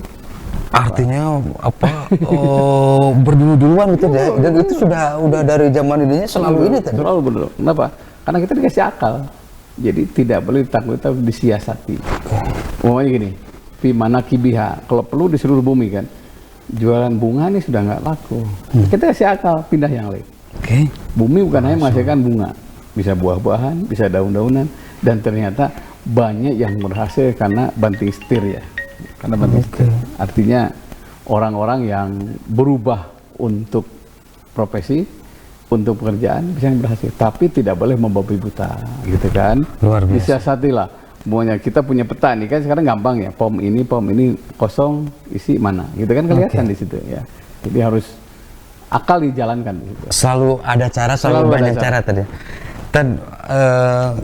Artinya apa? Berdulu-duluan gitu ya. Dan itu udah dari zaman ininya selalu ini tadi. Selalu berdulu. Kenapa? Karena kita dikasih akal. Jadi tidak boleh ditakuti, tapi disiasati. Umpamanya gini, fi manakibiha, kalau perlu di seluruh bumi kan, jualan bunga ini sudah nggak laku. Kita kasih akal, pindah yang lain. Bumi bukan hanya menghasilkan bunga, bisa buah-buahan, bisa daun-daunan, dan ternyata banyak yang berhasil karena banting setir ya. Karena banting setir. Artinya orang-orang yang berubah untuk profesi, untuk pekerjaan bisa yang berhasil, tapi tidak boleh membabi buta, gitu kan? Luar biasa. Disiasatilah. Semuanya kita punya peta nih kan sekarang gampang ya, pom ini kosong, isi mana, gitu kan kelihatan di situ ya. Jadi harus akal dijalankan. Gitu. Selalu ada cara, selalu banyak cara tadi. Tadi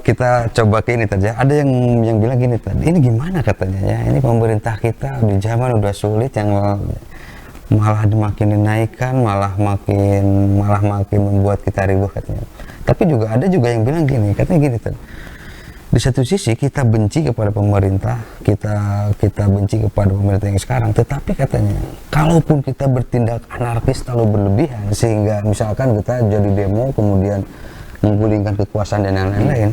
kita coba ke ini tadi. Ada yang bilang gini tadi, ini gimana katanya ya? Ini pemerintah kita di zaman udah sulit, yang malah makin dinaikkan, malah makin membuat kita ribuh katanya. Tapi juga ada yang bilang gini, katanya gini tadi. Di satu sisi kita benci kepada pemerintah, kita benci kepada pemerintah yang sekarang, tetapi katanya kalaupun kita bertindak anarkis terlalu berlebihan sehingga misalkan kita jadi demo kemudian menggulingkan kekuasaan dan yang lain-lain,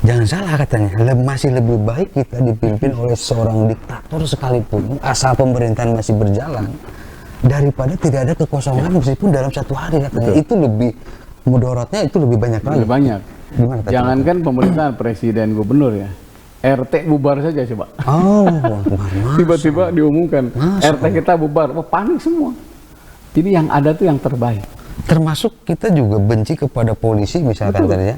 jangan salah katanya, masih lebih baik kita dipimpin oleh seorang diktator sekalipun asal pemerintahan masih berjalan daripada tidak ada kekosongan meskipun dalam 1 hari katanya. Itu lebih mudaratnya, itu lebih banyak lagi. Lebih banyak. Gimana, jangankan pemerintahan, presiden, gubernur ya, RT bubar saja coba. Tiba-tiba diumumkan RT kita bubar, panik semua. Jadi yang ada tuh yang terbaik. Termasuk kita juga benci kepada polisi misalkan tadi ya.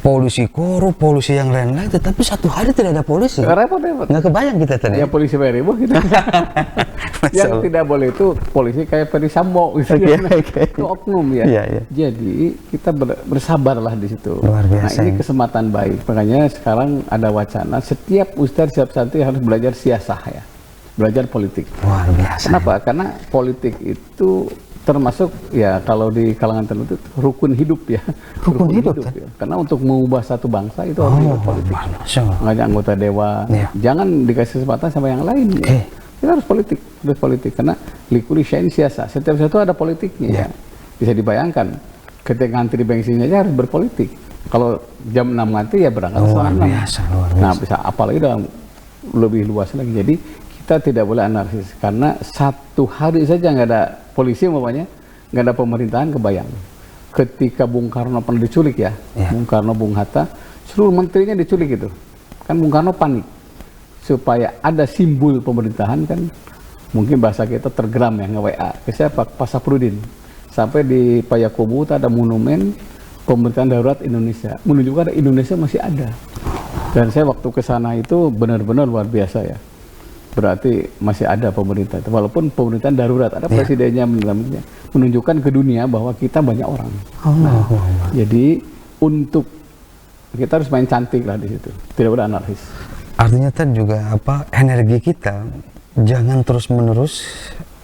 Polisi korup, polisi yang lain-lain, tetapi 1 hari tidak ada polisi. Repot. Nggak kebayang kita tadi. Ya polisi bayar ribu kita. Yang tidak boleh itu polisi kayak Ferry Sambo, itu oknum ya. Jadi kita bersabarlah di situ. Luar biasa. Nah ini kesempatan baik. Makanya sekarang ada wacana setiap ustadz, setiap santri harus belajar siasah ya, belajar politik. Luar biasa. Kenapa? Karena politik itu termasuk ya kalau di kalangan tertentu rukun hidup ya. Rukun hidup ya. Karena untuk mengubah satu bangsa itu harus politik. Makanya anggota dewan jangan dikasih kesempatan sama yang lain. Kita harus politik karena likuli syai'in siasa. Setiap satu ada politiknya ya. Bisa dibayangkan ketika ngantri bensinnya aja harus berpolitik. Kalau jam 6 ngantri ya berangkat setengah 6. Nah bisa apalagi dalam lebih luas lagi. Jadi kita tidak boleh anarkis karena 1 hari saja nggak ada polisi umpamanya, nggak ada pemerintahan, kebayang. Ketika Bung Karno pernah diculik ya, Bung Karno, Bung Hatta, seluruh menterinya diculik itu. Kan Bung Karno panik. Supaya ada simbol pemerintahan kan, mungkin bahasa kita tergeram ya, nge-WA. Ke siapa? Pak Saprudin. Sampai di Payakumbuh ada monumen pemerintahan darurat Indonesia. Menunjukkan Indonesia masih ada. Dan saya waktu ke sana itu benar-benar luar biasa ya. Berarti masih ada pemerintah, walaupun pemerintahan darurat, ada presidennya, menunjukkan ke dunia bahwa kita banyak orang. Jadi untuk kita harus main cantik lah di situ, tidak boleh anarkis. Artinya kan juga energi kita jangan terus-menerus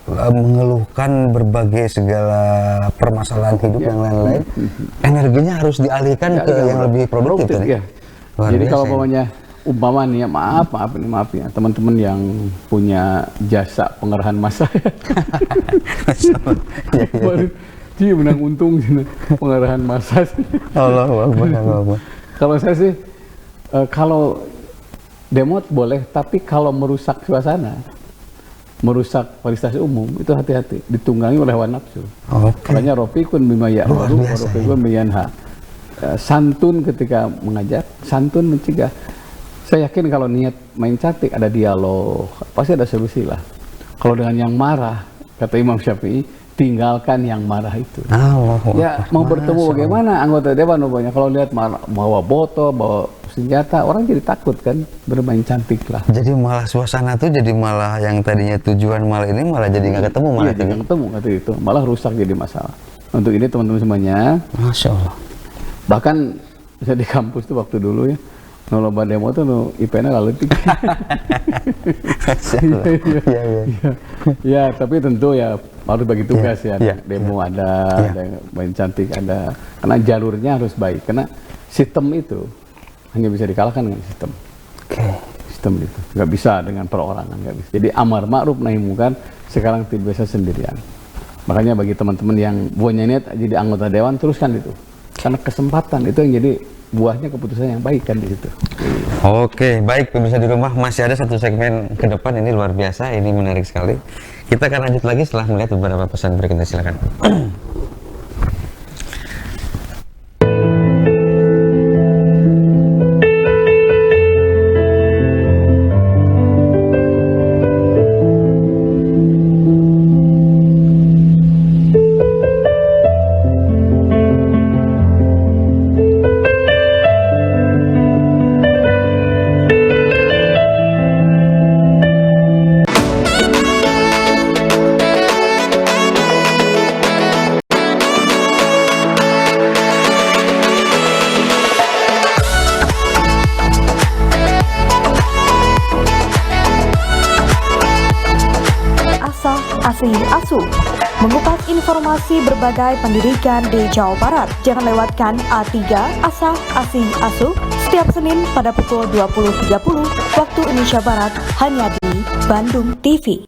mengeluhkan berbagai segala permasalahan hidup yang lain-lain. Energinya harus dialihkan ke yang lebih produktif. Jadi kalau umpama nih ya, maaf ya teman-teman yang punya jasa pengerahan massa dia menang untung pengerahan massa. Kalau saya sih kalau demo boleh, tapi kalau merusak suasana, merusak fasilitas umum itu hati-hati, ditunggangi oleh hawa nafsu. Makanya rofiqun bima ya'muru wa rofiqun biyanha. Santun ketika mengajak, santun mencegah. Saya yakin kalau niat main cantik ada dialog, pasti ada solusi lah. Kalau dengan yang marah, kata Imam Syafi'i, tinggalkan yang marah itu. Ya mau bertemu bagaimana anggota dewan banyak. Kalau lihat bawa botol, bawa senjata, orang jadi takut kan bermain cantik lah. Jadi malah suasana tuh jadi malah yang tadinya tujuan malah ini malah jadi nggak ketemu malah. Iya, nggak ketemu kata itu, malah rusak jadi masalah. Untuk ini teman-teman semuanya, Masya Allah. bahkan saya di kampus tuh waktu dulu ya, lomba demo tuh IP-nya lalu tinggi. Ya, tapi tentu ya harus bagi tugas ya. Demo ada yang main cantik ada. Karena jalurnya harus baik. Karena sistem itu hanya bisa dikalahkan dengan sistem. Sistem itu nggak bisa dengan perorangan, nggak bisa. Jadi amar ma'ruf nahi munkar sekarang tidak bisa sendirian. Makanya bagi teman-teman yang punya niat jadi anggota dewan, teruskan itu. Karena kesempatan itu yang jadi buahnya keputusan yang baik kan di situ. Oke, baik pemirsa di rumah, masih ada satu segmen ke depan, ini luar biasa, ini menarik sekali. Kita akan lanjut lagi setelah melihat beberapa pesan berikutnya, silakan. Asih Asuh, mengupas informasi berbagai pendidikan di Jawa Barat. Jangan lewatkan A3 Asa Asih Asuh setiap Senin pada pukul 20.30 waktu Indonesia Barat hanya di Bandung TV.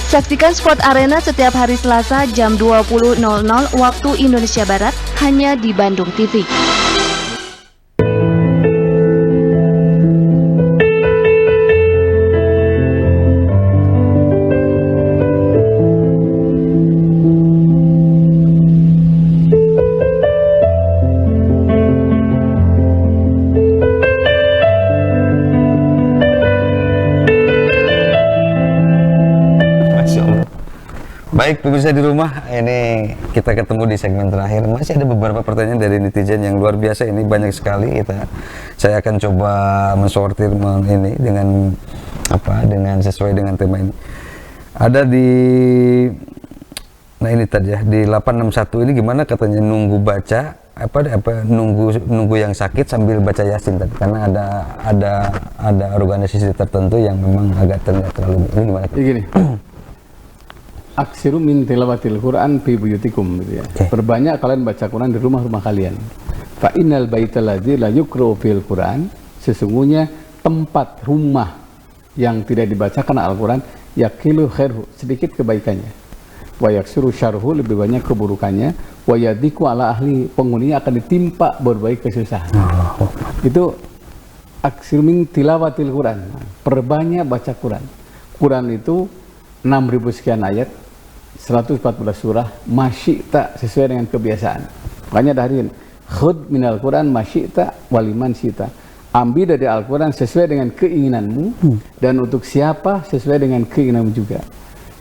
Saksikan Sport Arena setiap hari Selasa jam 20.00 waktu Indonesia Barat hanya di Bandung TV. Baik pemirsa di rumah, ini kita ketemu di segmen terakhir. Masih ada beberapa pertanyaan dari netizen yang luar biasa, ini banyak sekali. Saya akan coba mensortir ini dengan sesuai dengan tema ini. Ada di ini tadi ya, di 861 ini gimana katanya nunggu baca nunggu yang sakit sambil baca Yasin tadi, karena ada organisasi tertentu yang memang agak terlalu ini gimana? Gini. Aksiru min tilawatil Quran fi buyutikum gitu ya. Perbanyak kalian baca Quran di rumah-rumah kalian. Fa innal baital ladzi la yukra fil Quran, sesungguhnya tempat rumah yang tidak dibacakan Al-Quran yaqilu khairu, sedikit kebaikannya. Wa yaksiru syarhu, lebih banyak keburukannya. Wa yadiku ala ahli, penghuninya akan ditimpa berbagai kesusahan. Itu aksiru min tilawatil Quran. Perbanyak baca Quran. Quran itu 6.000 sekian ayat, 114 surah, masyi'ta, sesuai dengan kebiasaan. Makanya darin khud minal Quran masyi'ta waliman syi'ta, ambil dari Al-Quran sesuai dengan keinginanmu, dan untuk siapa sesuai dengan keinginanmu juga.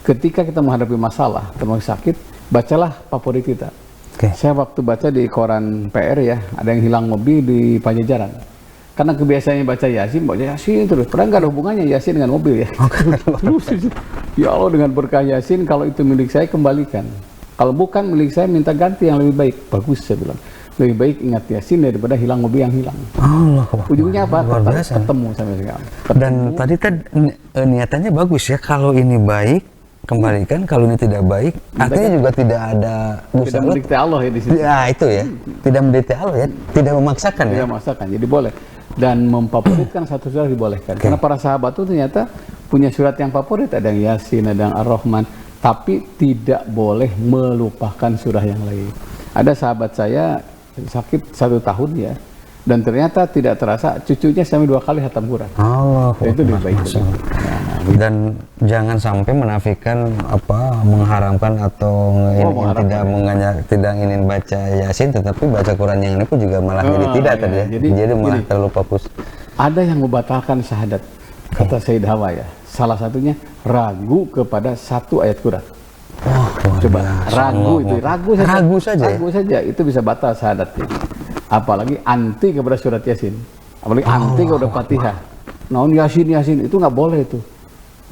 Ketika kita menghadapi masalah termasuk sakit, bacalah favorit kita. Saya waktu baca di koran PR ya, ada yang hilang mobil di Pajajaran. Karena kebiasaannya baca Yasin terus. Padahal nggak ada hubungannya Yasin dengan mobil ya. Terus, ya Allah, dengan berkah Yasin, kalau itu milik saya kembalikan. Kalau bukan milik saya, minta ganti yang lebih baik. Bagus, saya bilang. Lebih baik ingat Yasin daripada hilang mobil yang hilang. Ujungnya apa? Ketemu sama sekali. Dan tadi niatannya bagus ya. Kalau ini baik, kembalikan. Kalau ini tidak baik, artinya juga tidak ada tidak mendikte Allah ya di situ. Ya itu ya. Tidak mendikte Allah ya. Tidak memaksakan ya. Tidak memaksakan. Jadi boleh. dan memfavoritkan satu surat dibolehkan. Karena para sahabat itu ternyata punya surat yang favorit, ada yang Yasin, ada yang Ar-Rahman, tapi tidak boleh melupakan surah yang lain. Ada sahabat saya sakit 1 tahun ya, dan ternyata tidak terasa cucunya sampai 2 kali khatam Quran. Allah, itu lebih baik. Dan jangan sampai menafikan mengharamkan atau tidak ingin baca Yasin, tetapi baca Quran yang ini pun juga malah jadi tidak tadi ya. Jadi malah terlalu fokus. Ada yang membatalkan syahadat, kata Sayyid Hawa ya. Salah satunya ragu kepada 1 ayat Quran. Coba ragu saja itu bisa batal syahadatnya. Apalagi anti kepada surat Yasin, apalagi anti kepada Fatihah. Naon Yasin itu nggak boleh itu.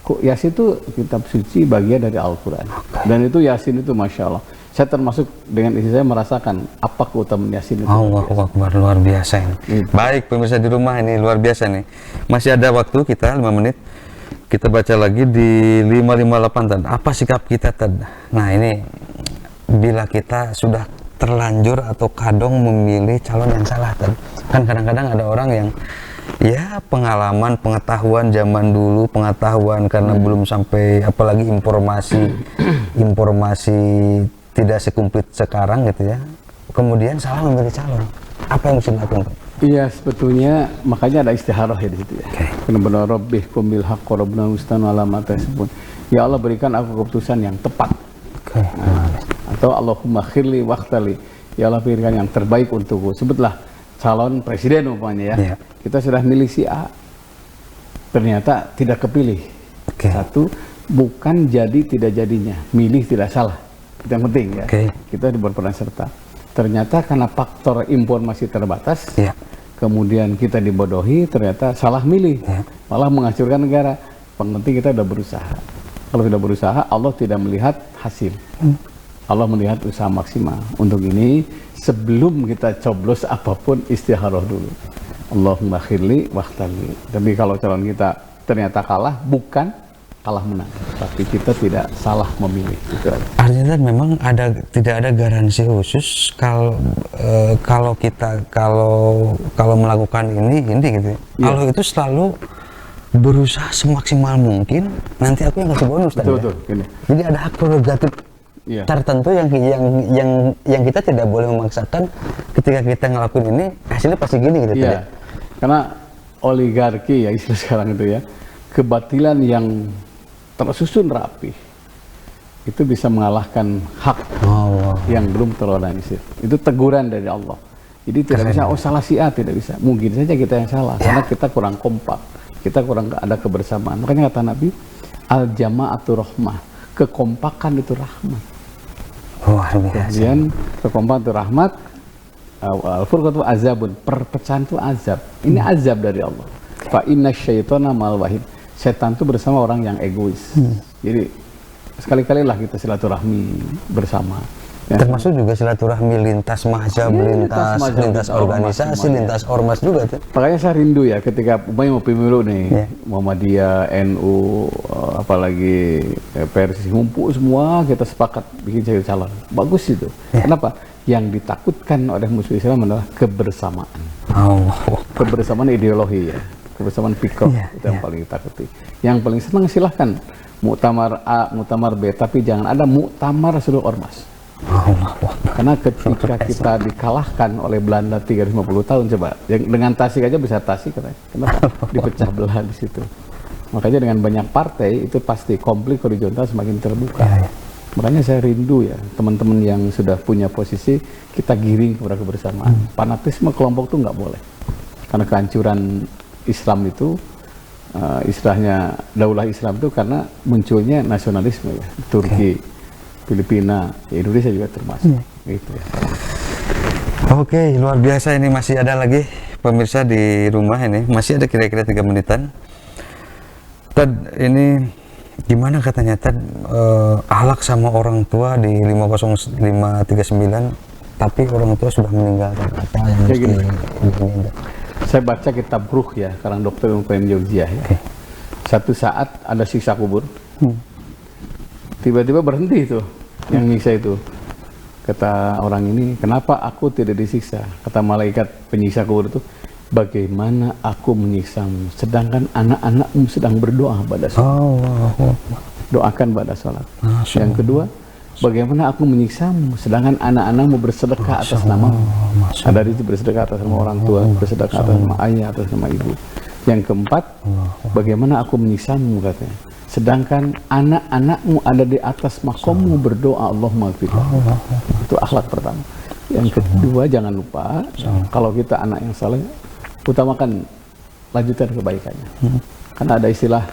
Kok Yasin itu kitab suci bagian dari Al-Quran. Dan itu Yasin itu Masya Allah. Saya termasuk dengan istri saya merasakan apa keutamaan Yasin itu. Allahu Akbar, luar biasa ini. Baik pemirsa di rumah, ini luar biasa nih. Masih ada waktu kita 5 menit. Kita baca lagi di 558 Tad. Apa sikap kita Tad? Nah ini bila kita sudah terlanjur atau kadang memilih calon yang salah Tad. Kan kadang-kadang ada orang yang ya pengalaman, pengetahuan zaman dulu, pengetahuan karena belum sampai, apalagi informasi tidak sekumplit sekarang gitu ya, kemudian salah memilih calon. Apa yang mesti dilakukan? Iya, sebetulnya makanya ada istiharah ya di situ ya. Benar-benar Rabbih kumbil haqq rabbuna ustanu alamat tersebut. Ya Allah, berikan aku keputusan yang tepat. Atau Allahumma khirli waqtali, ya Allah berikan yang terbaik untukku. Sebutlah calon presiden umpamanya ya. Kita sudah milih si A, ternyata tidak kepilih. Satu, bukan jadi tidak jadinya, milih tidak salah. Itu yang penting ya. Kita berperan serta. Ternyata karena faktor informasi terbatas, kemudian kita dibodohi, ternyata salah milih, malah menghancurkan negara. Yang penting kita sudah berusaha. Kalau sudah berusaha, Allah tidak melihat hasil. Allah melihat usaha maksimal. Untuk ini, sebelum kita coblos apapun, istikharah dulu. Allahumma khirli wahtali. Tapi kalau calon kita ternyata kalah, bukan kalah menang, tapi kita tidak salah memilih. Itu artinya memang tidak ada garansi khusus kalau kita melakukan ini gitu. Allah itu selalu berusaha semaksimal mungkin. Nanti aku yang kasih bonus tadi. Jadi ada hak prerogatif tertentu yang kita tidak boleh memaksakan. Ketika kita ngelakuin ini, hasilnya pasti gini gitu. Karena oligarki ya istilah sekarang itu ya, kebatilan yang tersusun rapi itu bisa mengalahkan hak yang belum terorganisir. Itu teguran dari Allah. Jadi tidak bisa salah si A, tidak bisa. Mungkin saja kita yang salah karena kita kurang kompak, kita kurang ada kebersamaan. Makanya kata Nabi, al jama'atu rahmah, kekompakan itu rahmat. Kemudian kekompakan itu rahmat. Al-furqatu azabun, perpecahan itu azab. Ini azab dari Allah. Fa inna syaitana mal wahid. Setan itu bersama orang yang egois. Jadi sekali-kali lah kita silaturahmi bersama. Termasuk juga silaturahmi lintas mazhab, lintas organisasi, lintas ormas juga tuh. Makanya saya rindu ya ketika mau pemilu nih, Muhammadiyah, NU, apalagi Persi, ngumpul semua kita sepakat bikin calon. Bagus itu. Kenapa? Yang ditakutkan oleh musuh Islam adalah kebersamaan. Kebersamaan ideologi ya, kebersamaan fikih itu yang paling ditakuti. Yang paling senang silahkan muktamar A, muktamar B, tapi jangan ada muktamar seluruh ormas. Karena ketika kita dikalahkan oleh Belanda 350 tahun, coba dengan Tasik aja bisa Tasik katanya. Kenapa? Dipecah belah di situ. Makanya dengan banyak partai itu pasti konflik horizontal semakin terbuka. Makanya saya rindu ya teman-teman yang sudah punya posisi, kita giring kepada kebersamaan. Fanatisme kelompok itu nggak boleh. Karena kehancuran Islam itu istilahnya daulah Islam itu karena munculnya nasionalisme ya. Turki, Filipina, Indonesia juga termasuk. Gitu ya. Oke, luar biasa ini. Masih ada lagi pemirsa di rumah ini, masih ada kira-kira 3 menitan. Tad, ini gimana katanya Tad, alak sama orang tua di 50539, tapi orang tua sudah meninggal. Apa yang mesti diingat? Saya baca kitab Ruh ya, karang dokter Umum Jogja ya. Satu saat ada siksa kubur. Tiba-tiba berhenti itu yang nyiksa itu. Kata orang ini, kenapa aku tidak disiksa? Kata malaikat penyiksa kubur itu, bagaimana aku menyiksamu sedangkan anak-anakmu sedang berdoa pada sholat. Doakan pada sholat. Yang kedua, bagaimana aku menyiksamu sedangkan anak-anakmu bersedekah atas nama. Ada itu bersedekah atas nama orang tua, bersedekah atas nama ayah, atas nama ibu. Yang keempat, bagaimana aku menyiksamu katanya sedangkan anak-anakmu ada di atas makommu berdoa Allahumma ghfirlah. Itu akhlak pertama. Yang kedua, jangan lupa kalau kita anak yang saleh, utamakan lanjutan kebaikannya. Karena ada istilah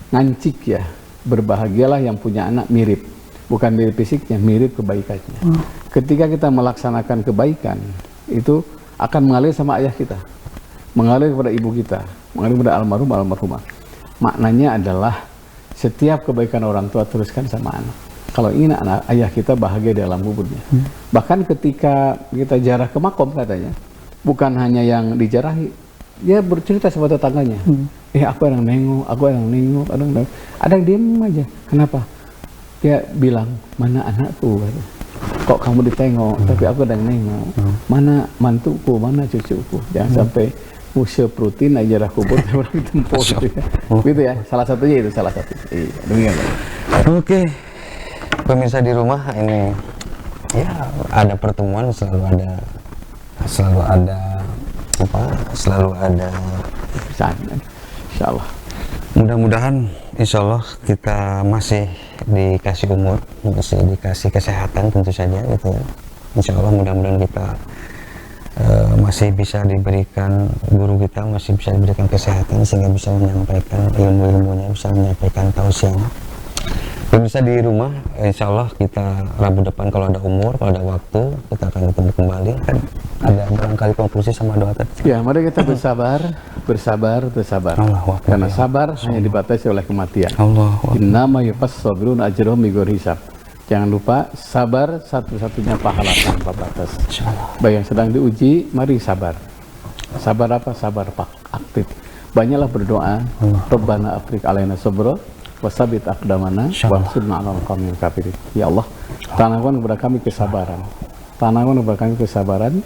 ngancik ya, berbahagialah yang punya anak mirip, bukan mirip fisiknya, mirip kebaikannya. Ketika kita melaksanakan kebaikan, itu akan mengalir sama ayah kita, mengalir kepada ibu kita, mengalir kepada almarhum almarhumah. Maknanya adalah setiap kebaikan orang tua teruskan sama anak. Kalau ingin anak ayah kita bahagia di alam kuburnya. Bahkan ketika kita jarah ke makom katanya, bukan hanya yang dijarahi, dia bercerita sama tetangganya. Aku yang nengok, aku yang nengok, ada yang diem aja. Kenapa? Dia bilang, mana anakku? Kok kamu ditengok, tapi aku ada yang nengok. Mana mantuku, mana cucuku? Jangan sampai musuh rutin aja kubur orang ditempuh gitu ya. Gitu ya, salah satunya itu salah satu. Iya, demikian. Oke, pemirsa di rumah, ini ya ada pertemuan, selalu ada Insya Allah. Mudah-mudahan insya Allah kita masih dikasih umur, masih dikasih kesehatan tentu saja gitu ya. Insya Allah mudah-mudahan kita masih bisa diberikan, guru kita masih bisa diberikan kesehatan sehingga bisa menyampaikan ilmu-ilmunya, bisa menyampaikan tausiahnya. Pemirsa di rumah, insya Allah kita Rabu depan kalau ada umur, kalau ada waktu, kita akan ketemu kembali. Kan ada barangkali konklusi sama doa tadi. Ya, mari kita bersabar. Karena sabar hanya dibatasi oleh kematian. Innama yufassabiruna ajrahum bighairi hisab. Jangan lupa, sabar satu-satunya pahala tanpa batas. Bagi yang sedang diuji, mari sabar. Sabar apa? Sabar aktif. Banyaklah berdoa. Rabbana afriq alaina sabra wasabit aqdamana wansurna 'alal qaumil kafirin. Ya Allah, tanamkan kepada kami kesabaran.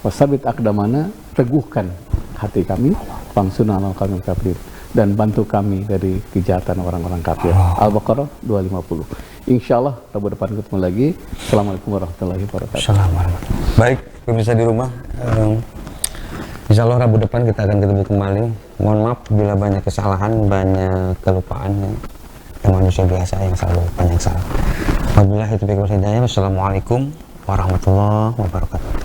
Wasabit aqdamana, teguhkan hati kami, wansurna 'alal qaumil kafirin, dan bantu kami dari kejahatan orang-orang kafir. Al-Baqarah 250. Insya Allah Rabu depan ketemu lagi. Assalamualaikum warahmatullahi wabarakatuh. Assalamualaikum. Baik, pemirsa di rumah, insya Allah Rabu depan kita akan ketemu kembali. Mohon maaf bila banyak kesalahan, banyak kelupaan. Kita manusia biasa yang selalu banyak salah. Wabillahi taufiq wal hidayah. Wassalamualaikum warahmatullahi wabarakatuh.